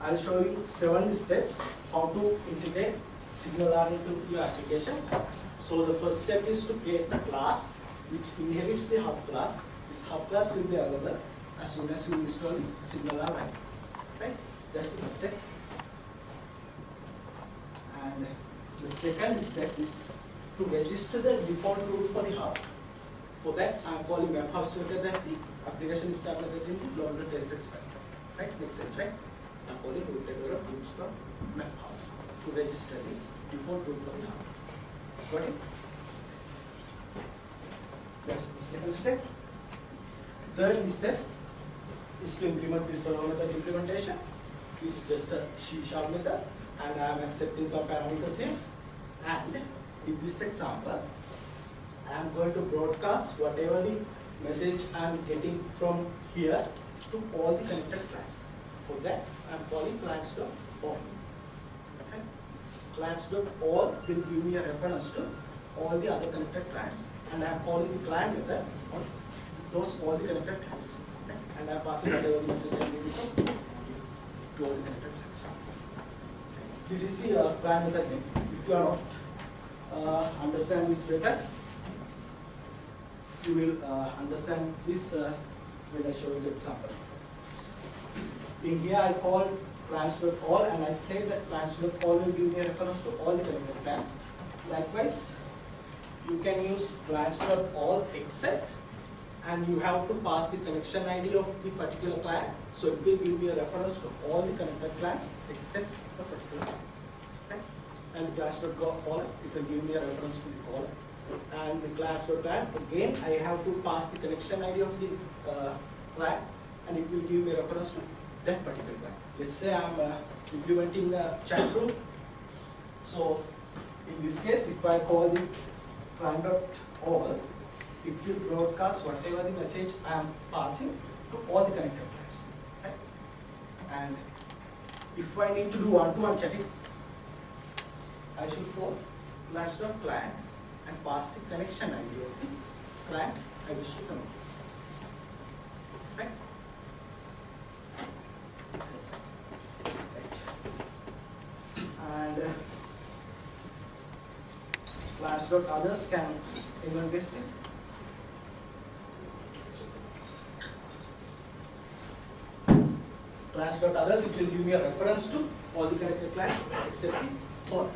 I'll show you 7 steps how to integrate SignalR into your application. So the first step is to create the class which inherits the hub class. This hub class will be available as soon as you install SignalR, right? That's the first step. And the second step is to register the default root for the hub. For that, I'm calling web hub so that the application is targeted in the .sh file. Right? Makes sense, right? I'm calling root map hub to register the default root for the hub. Got it? That's the second step. Third step is to implement the server method implementation. This is just a C# method, and I am accepting some parameters here. And in this example, I am going to broadcast whatever the message I am getting from here to all the connected clients. For that, I am calling clients.all. Okay? Clients.all will give me a reference to all the other connected clients, and I am calling the client method on those all the connected clients. Okay? And I am passing whatever the message I am getting from to all the connected clients. Okay? This is the client method name. If you are not understand this better, you will understand this when I show you the example. In here I call clients.all, and I say that clients.all will give me a reference to all the connected clients. Likewise, you can use clients.all except, and you have to pass the connection ID of the particular client. So it will give me a reference to all the connected clients except the particular client. Okay? And clients.all, it will give me a reference to the caller. And the clients.client, again, I have to pass the connection ID of the client, and it will give me a reference to that particular client. Let's say I'm implementing a chat group. So in this case, if I call the client.all, it will broadcast whatever the message I am passing to all the connected clients. Okay? And if I need to do one-to-one chatting, I should call clients.client and pass the connection ID of the client I wish to connect. Right? And clients.others, can anyone guess it? Clients.others, it will give me a reference to all the connected clients except the caller.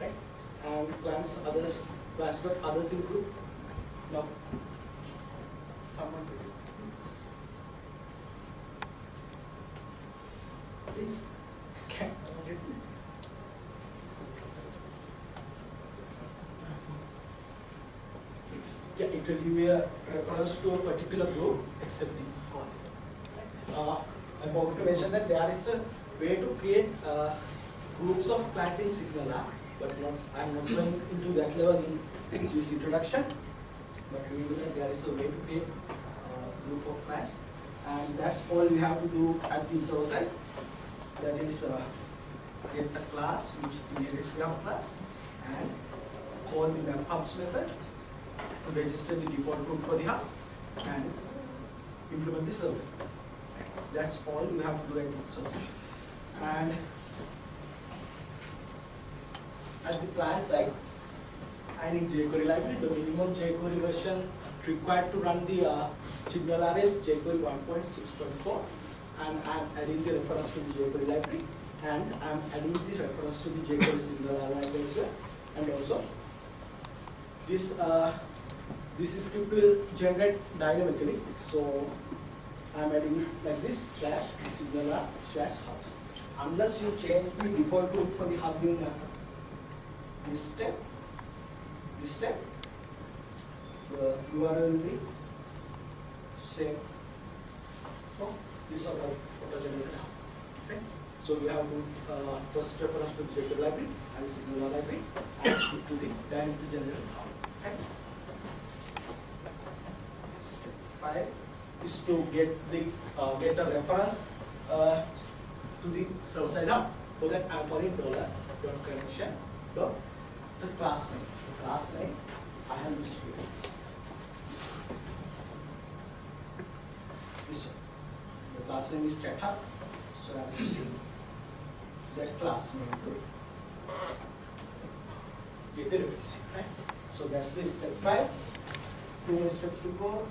Right? And clients.others include, now, someone visit, please. Can I guess it? Yeah, it will give me a reference to a particular group except the caller. I forgot to mention that there is a way to create groups of clients in SignalR, but I am not going into that level in this introduction. But we know that there is a way to create a group of clients, and that's all we have to do at the server side. That is get a class which inherits the hub class, and call the web hubs method to register the default root for the hub, and implement the server. That's all you have to do at the server side. And at the client side, I need jQuery library. The minimum jQuery version required to run the SignalR is jQuery 1.6.4, and I'm adding the reference to the jQuery library, and I'm adding the reference to the jQuery SignalR library as well. And also, this script will generate dynamically. So I'm adding it like this, /SignalR/hubs. Unless you change the default root for the hub in this step, the URL will be same. So this are the generated hub. Okay? So we have to first reference to the jQuery library and the SignalR library, and to the dynamically generated hub. Okay? Step 5 is to get a reference to the server side hub. For that, I'm calling $.connection. The class name. The class name I have this here. This one. The class name is chat hub. So So I'm using that class name to get the referencing, right? So that's the step 5. 2 more steps to go.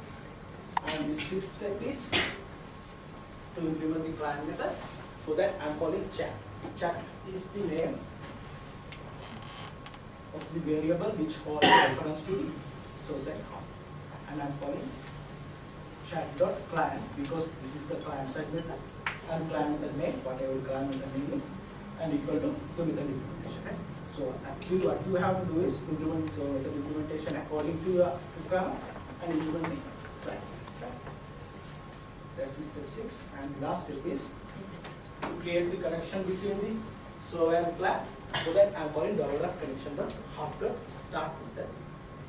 And the 6th step is to implement the client method. For that, I'm calling chat. Chat is the name of the variable which holds reference to the source account. And I'm calling chat.client because this is the client side method. And client method name, whatever client method name is, and equal to the method implementation. Right? So actually what you have to do is implement the implementation according to your requirement and implement the client. Right? That's the step 6. And last step is to create the connection between the server and client. So that I'm calling $connection.hub.start method.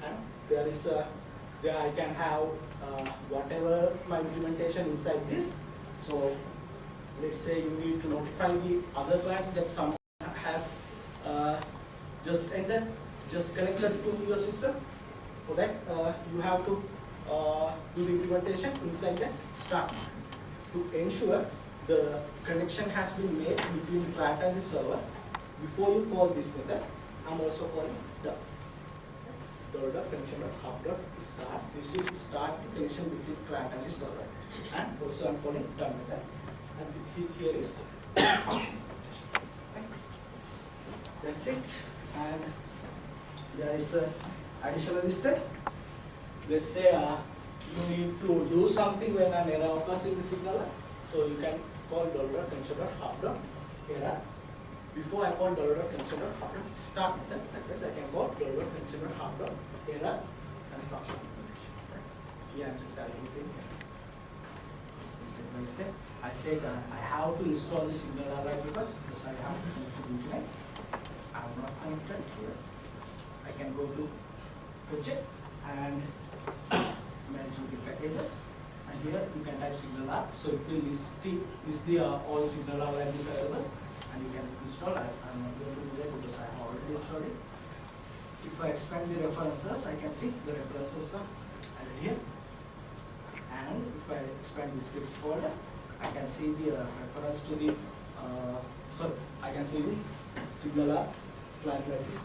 And there is a, there I can have whatever my implementation inside this. So let's say you need to notify the other clients that someone has just entered, just connected to your system. For that, you have to do the implementation inside the start method to ensure the connection has been made between the client and the server. Before you call this method, I'm also calling the connection.hub.start. This will start the connection between client and the server. And also I'm calling done method. And here is that's it. And there is a additional step. Let's say you need to do something when an error occurs in the signaler. So you can call $connection.hub.error. Before I call $connection.hub.start method, that means I can call $connection.hub.error and function implementation. Here I'm just adding this in step by step. I said I have to install the signaler library first because I have to implement. I'm not connected here. I can go to project and manage the packages. And here you can type signaler. So it will list the all signaler libraries available. And you can install. I'm not going to do that because I have already installed it. If I expand the references, I can see the references are added here. And if I expand the script folder, I can see the reference to the, I can see the signaler client library.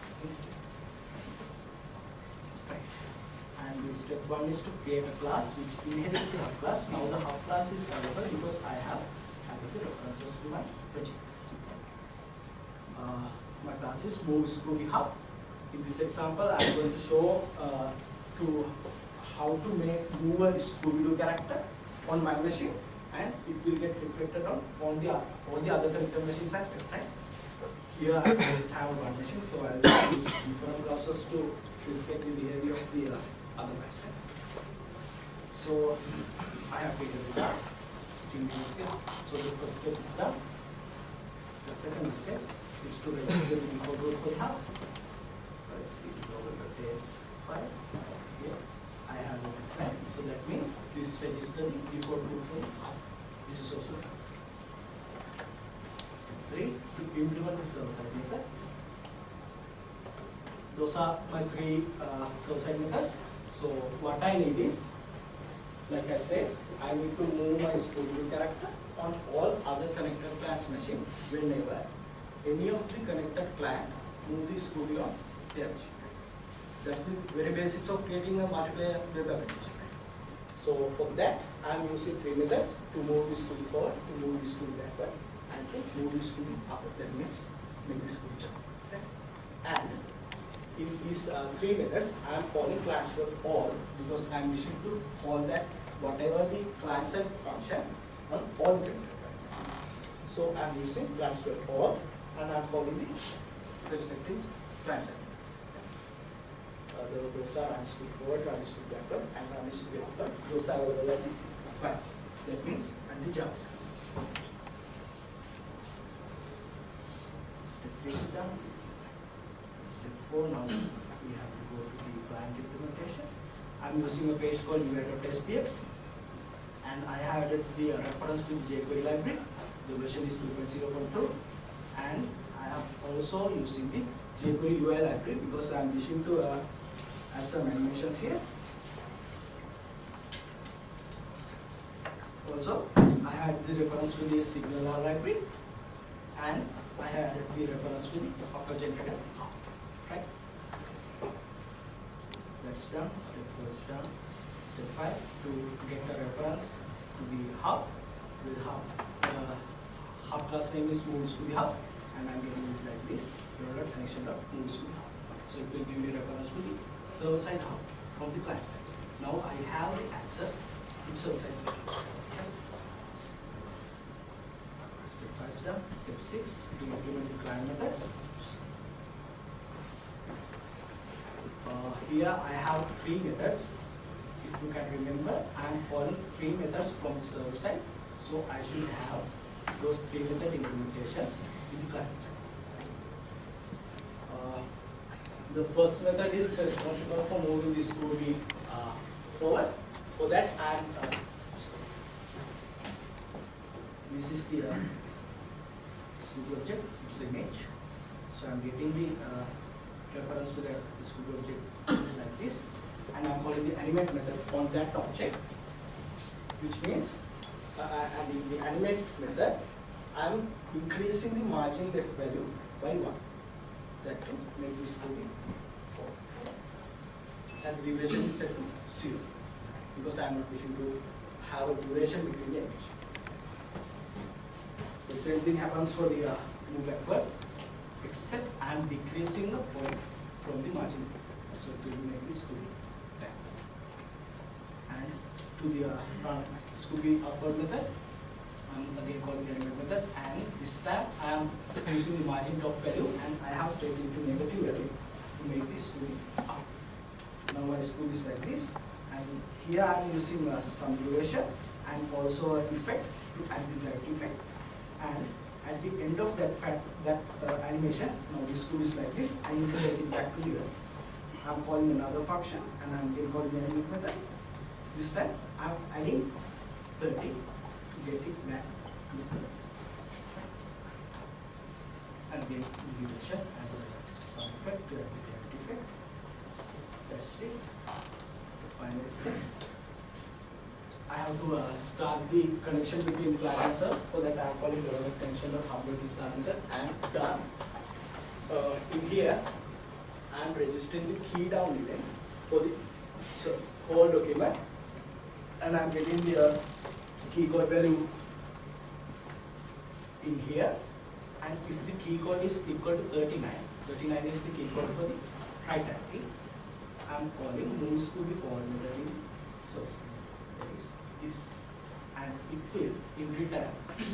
Right. And the step 1 is to create a class which inherits the hub class. Now the hub class is available because I have added the references to my project. My class is move Scooby hub. In this example, I am going to show how to move a Scooby-Doo character on my machine, and it will get reflected on all the other connected machines as well. Right? Here I just have one machine, so I will use different browsers to reflect the behavior of the other ones. Right? So I have created the class. So the first step is done. The second step is to register the default root for the hub. Let's see, over the test file. Here I have the slide. So that means this register the default root for the hub. This is also done. Step 3, to implement the server-side method. Those are my 3 server-side methods. So what I need is, like I said, I need to move my Scooby-Doo character on all other connected class machine whenever any of the connected client move the Scooby on their machine. That's the very basics of creating a multiplayer web application. So for that, I am using 3 methods to move the Scooby forward, to move the Scooby backward, and to move the Scooby upward. That means make the Scooby jump. Okay? And in these 3 methods, I am calling class.all because I am wishing to call that whatever the client side function on all the connected clients. So I am using class.all and I am calling the respective client side. Those are runs to forward, runs to backward, and runs to the upward. Those are available at the client side. That means and the JavaScript. Step 3 is done. Step 4, now we have to go to the client implementation. I'm using a page called UI.spx, and I have added the reference to the jQuery library. The version is 2.0.2, and I am also using the jQuery UI library because I am wishing to add some animations here. Also, I I had the reference to the signal library, and I had the reference to the auto-generated hub, right? That's done. Step 4 is done. Step 5, to get the reference to the hub. The hub class name is moves to the hub, and I'm getting it like this. Connection dot moves to the hub. So it will give me reference to the server side hub from the client side. Now I have the access to server side. Okay. Step 5 is done. Step 6, to implement the client methods. Here I have 3 methods. If you can remember, I am calling 3 methods from the server side. So I should have those 3 method implementations in the client side. The first method is responsible for moving this Scooby forward. For that, this is the Scooby object, its image. So I'm getting the reference to the Scooby object like this, and I'm calling the animate method on that object, which means and in the animate method, I'm increasing the margin depth value by 1. That to make this to be 4. And the duration is set to 0, because I'm not wishing to have a duration between the animation. The same thing happens for the move backward, except I'm decreasing the point from the margin. So it will make this to be 10. And to the Scooby upward method, I'm again calling the animate method, and this time I am using the margin top value, and I have set it to negative value to make this Scooby up. Now my Scooby is like this, and here I am using some duration and also an effect to add the gravity effect. And at the end of that animation, now this Scooby is like this, I integrate it back to the earth. I'm calling another function, and I'm again calling the animate method. This time I'm adding 30 to get it back to the earth. And again duration and some effect to add the gravity effect. That's it. The final step. I have to start the connection between client and server. For that I am calling the relevant connection of hardware to start method, and done. In here I am registering the key down event for the whole document, and I am getting the key code value in here. And if the key code is equal to 39, 39 is the key code for the right hand key, I am calling moves to the forward method in source. That is this. And it will in return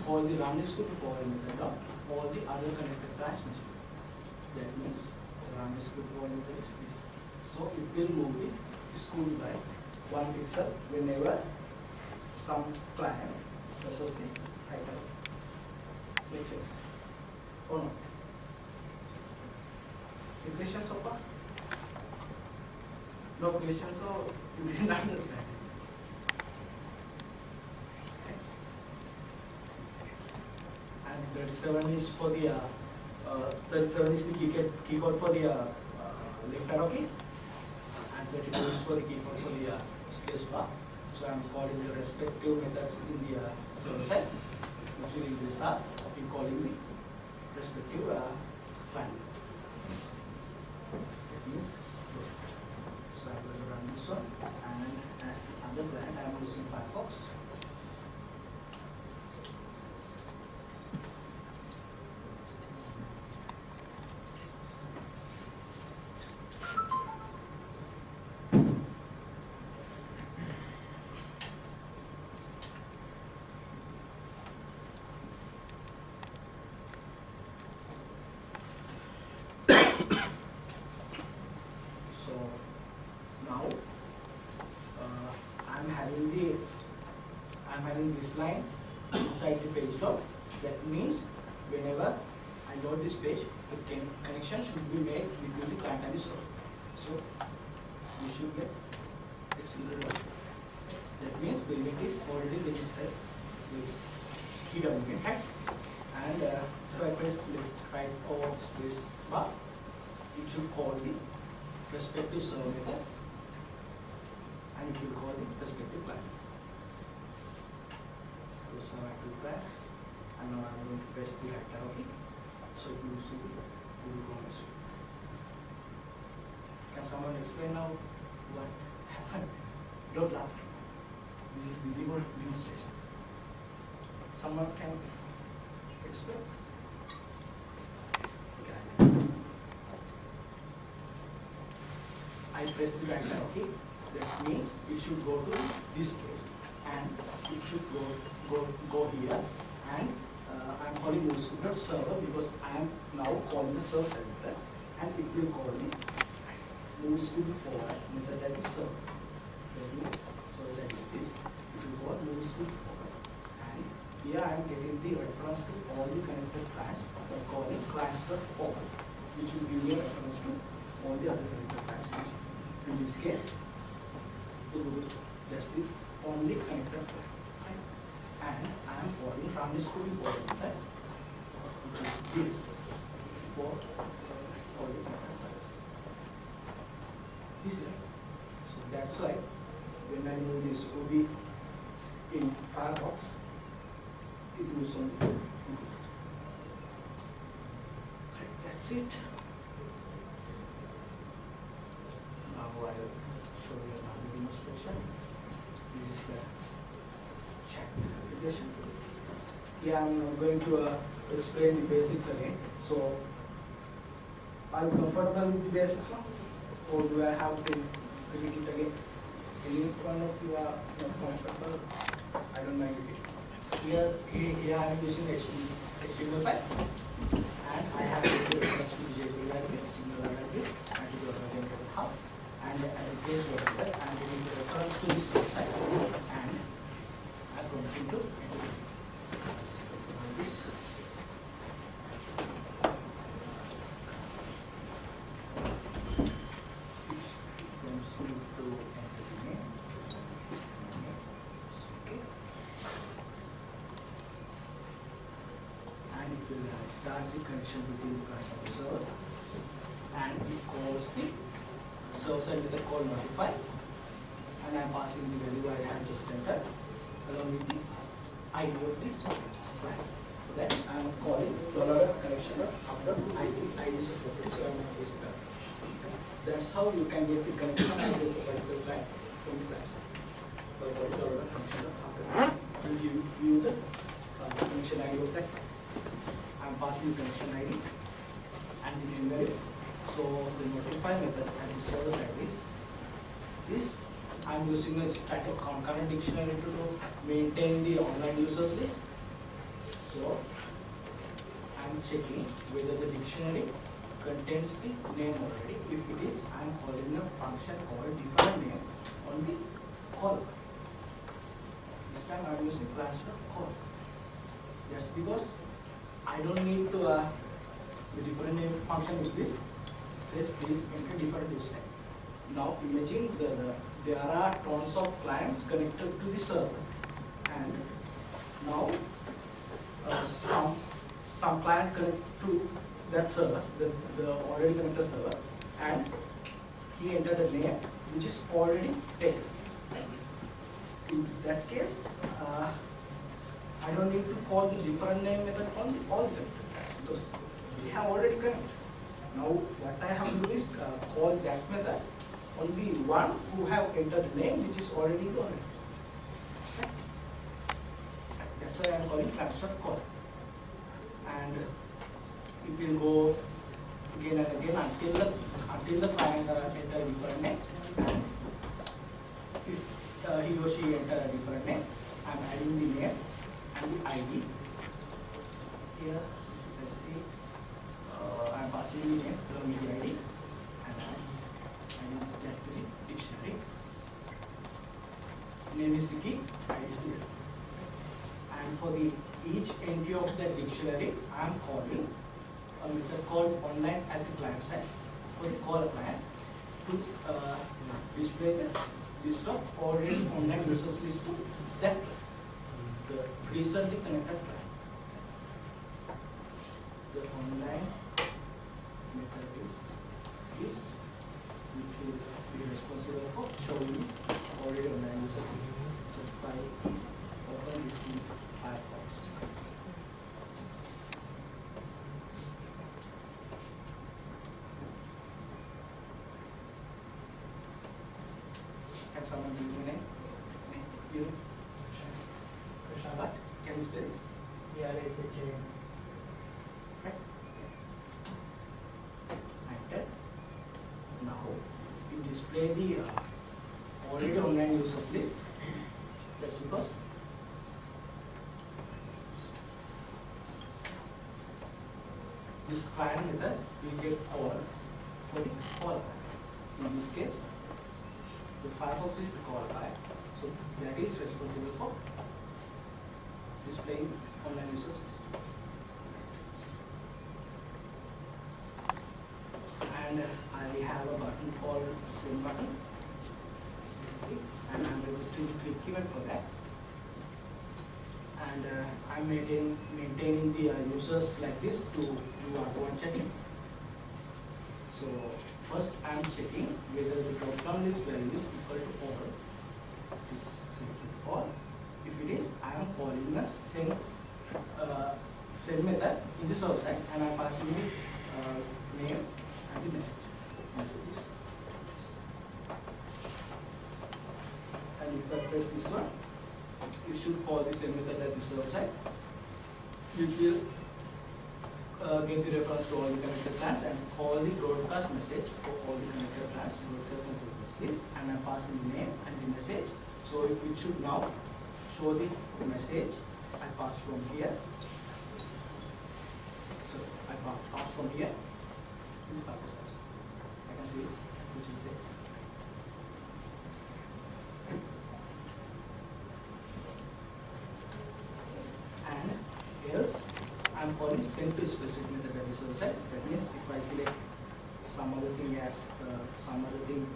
call the run is to the forward method of all the other connected transmission. That means the run is to the forward method is this. So it will move the school by 1 pixel whenever some client versus the title. Makes sense or not? Any questions so far? No questions, so you didn't understand. Okay. And 37 is for the 37 is the key code for the left arrow key, and 32 is for the key code for the space bar. So I am calling the respective methods in the server side, which will these are in calling the respective client. That means so I'm going to run this one, and as the other client I am using Firefox. This line inside the page load. That means whenever I load this page, the connection should be made between the client and the server. So you should get a single one. That means the event is already registered with key down event, and if I press left, right, or space bar, it should call the respective server method, and it will call the respective client. close some active class, and now I'm going to press the right arrow key, so it moves to the Google Chrome as well. Can someone explain now what happened? Don't laugh. This is the demo demonstration. Someone can explain? Okay. I press the right arrow key. That means it should go to this case, and it should go here, and I'm calling MoveScript server because I am now calling the server side method, and it will call the MoveScript forward method that is server. That means server side is this. It will call MoveScript forward, and here I am getting the reference to all the connected class by calling class.forward, which will give me a reference to all the other connected class. In this case, that's the only connected class. Right? And I am calling from this to the forward method, which is this for all the connected class. This is right. So that's why when I move this OB in Firefox, it moves on the right, that's it. Now I'll show you another demonstration. This is the chat application. Yeah, I'm going to explain the basics again. So, are you comfortable with the basics now? Or do I have to repeat it again? Any one of you are not comfortable? I don't mind repeating. Here I am using HTML5, and I have to reference to the JSON library, single library, and to the oriented hub, and at the page website, I am giving the reference to this website, and I am going to enter this. Start the connection between the client and the server, and it calls the server side method called notify, and I am passing the value I have just entered along with the ID of the client. So that I am calling $connection after ID is appropriate, so I am using that. That's how you can get the connection ID of the particular client from the client side. So $connection after you view the connection ID of that client. I am passing the connection ID and the name value. So the notify method at the server side is this. I am using a static concurrent dictionary to maintain the online users list. So I am checking whether the dictionary contains the name already. If it is, I am calling a function called define name on the column. This time I am using class.call. That's because I don't need to, the different name function is this, says please enter different username. Now imagine there are tons of clients connected to the server, and now some client connect to that server, the already connected server, and he entered a name which is already taken. In that case, I don't need to call the different name method on all the connected class because we have already connected. Now what I have to do is call that method on the one who have entered the name which is already in the already. Right? That's why I am calling class.call. And it will go again and again until the client enter a different name. And if he or she enter a different name, I am adding the name and the ID. Here, let's see, I am passing the name along with the ID, and I am adding that to the dictionary. Name is the key, ID is the value. And for the each entry of that dictionary, I am calling a method called online at the client side for the call client to display the list of already online users list to that the recently connected client. The online method is this, which will be responsible for showing already online users list. So if I open this in Can you spell it? BRSHAM. Right. Enter. Now you display the already online users list. That's because this client method will get called for the call. In this case, the Firefox is the call by, so that is responsible for displaying online users list. And I have a button called send button. See, and I'm registering the click event for that. And I'm maintaining the users like this to do one checking. So first I'm checking whether the drop-down list value is equal to all. This is all. If it is, I am calling the send method in the server side, and I'm passing the name and the messages. And if I press this one, you should call the send method at the server side. You will get the reference to all the connected plans and call the broadcast message for all the connected plans. Broadcast message is this, and I'm passing the name and the message. So it should now show the message. I pass from here. So I pass from here to the file process. I can see it, which will say. And else, I'm calling send to specific method at the server side. That means if I select some other thing as some other thing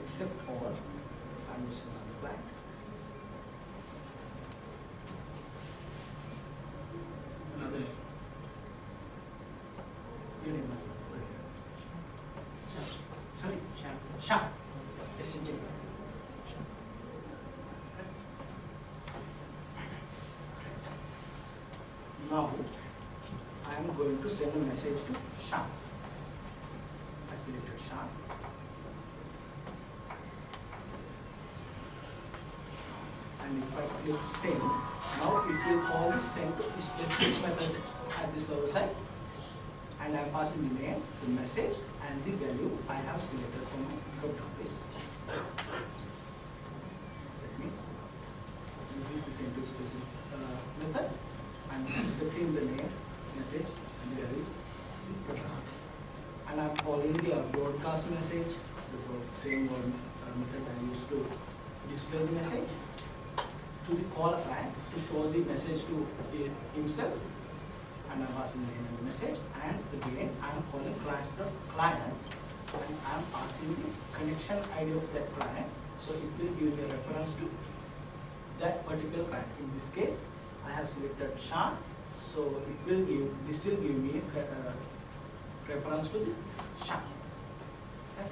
except all, I'm using another client. Another unit. Sorry, SHA. SHA. Now, I am going to send a message to SHA. I selected SHA. And if I click send, now it will call the send to specific method at the server side. And I am passing the name, the message, and the value I have selected from the drop-down list. That means this is the send to specific method. I'm accepting the name, message, and the value. And I'm calling the broadcast message, the same one method I used to display the message to the caller client to show the message to himself. And I'm passing the name and the message. And again, I'm calling client, and I'm passing the connection ID of that client. So it will give me a reference to that particular client. In this case, I have selected SHA, so this will give me a reference to the SHA. Okay.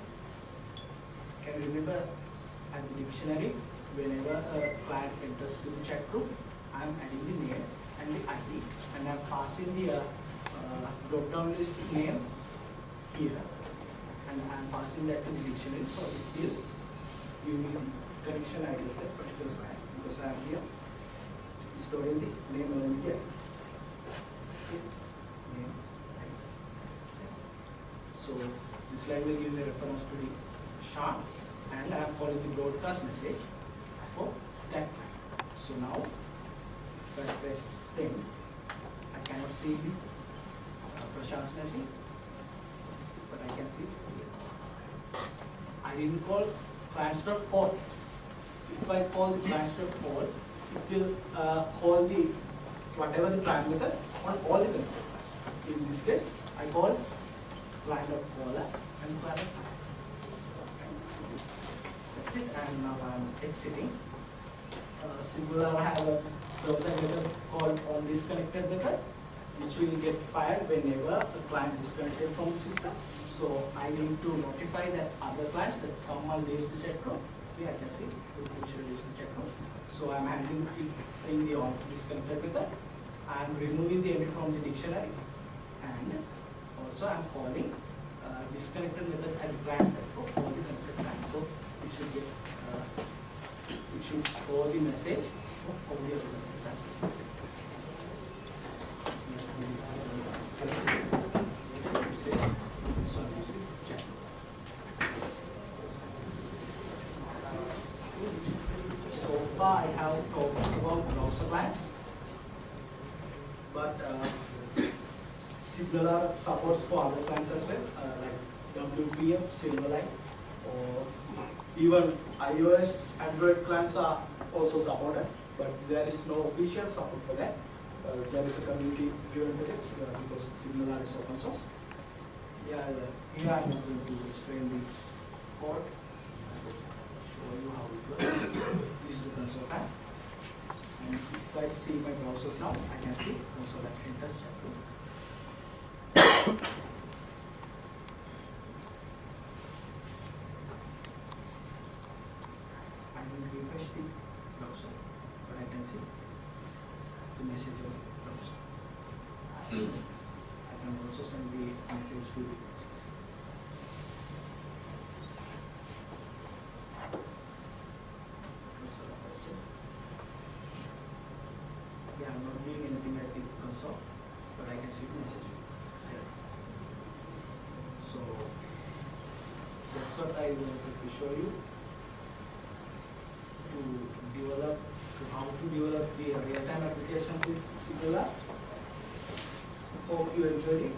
Can you remember at the dictionary, whenever a client enters to the chat room, I am adding the name and the ID, and I am passing the drop-down list name here, and I am passing that to the dictionary, so it will give me the connection ID of that particular client, because I am here storing the name over here. Okay. Name. So this line will give me a reference to the SHA, and I am calling the broadcast message for that line. So now, if I press send, I cannot see the Prashant's message, but I can see it here. I didn't call clients.all. If I call the clients.all, it will call the whatever the client method on all the connected clients. In this case, I call client.caller and client. That's it, and now I'm exiting. Similar, I have a server-side method called on disconnected method, which will get fired whenever a client is disconnected from the system. So I need to notify that other clients that someone leaves the chat room. Here I can see which leaves the chat room. So I'm handling it in the on disconnected method. I'm removing the entry from the dictionary, and also I'm calling disconnected method at the client side for all the connected clients. So it should get it should show the message for all the other So far I have talked about browser clients, but Signaler supports for other clients as well, like WPF, Silverlight, or even iOS, Android clients are also supported, but there is no official support for that. There is a community driven project because Signaler is open source. Yeah, here I'm not going to explain the code. I'll just show you how it works. This is the console tab. And if I see my browsers now, I can see console tab enters chapter. I will refresh the browser, but I can see the message of the browser. I can also send the message to the console also. Yeah, I'm not doing anything at the console, but I can see the message. So that's what I wanted to show you how to develop the real-time applications with Signaler. Hope you enjoyed it.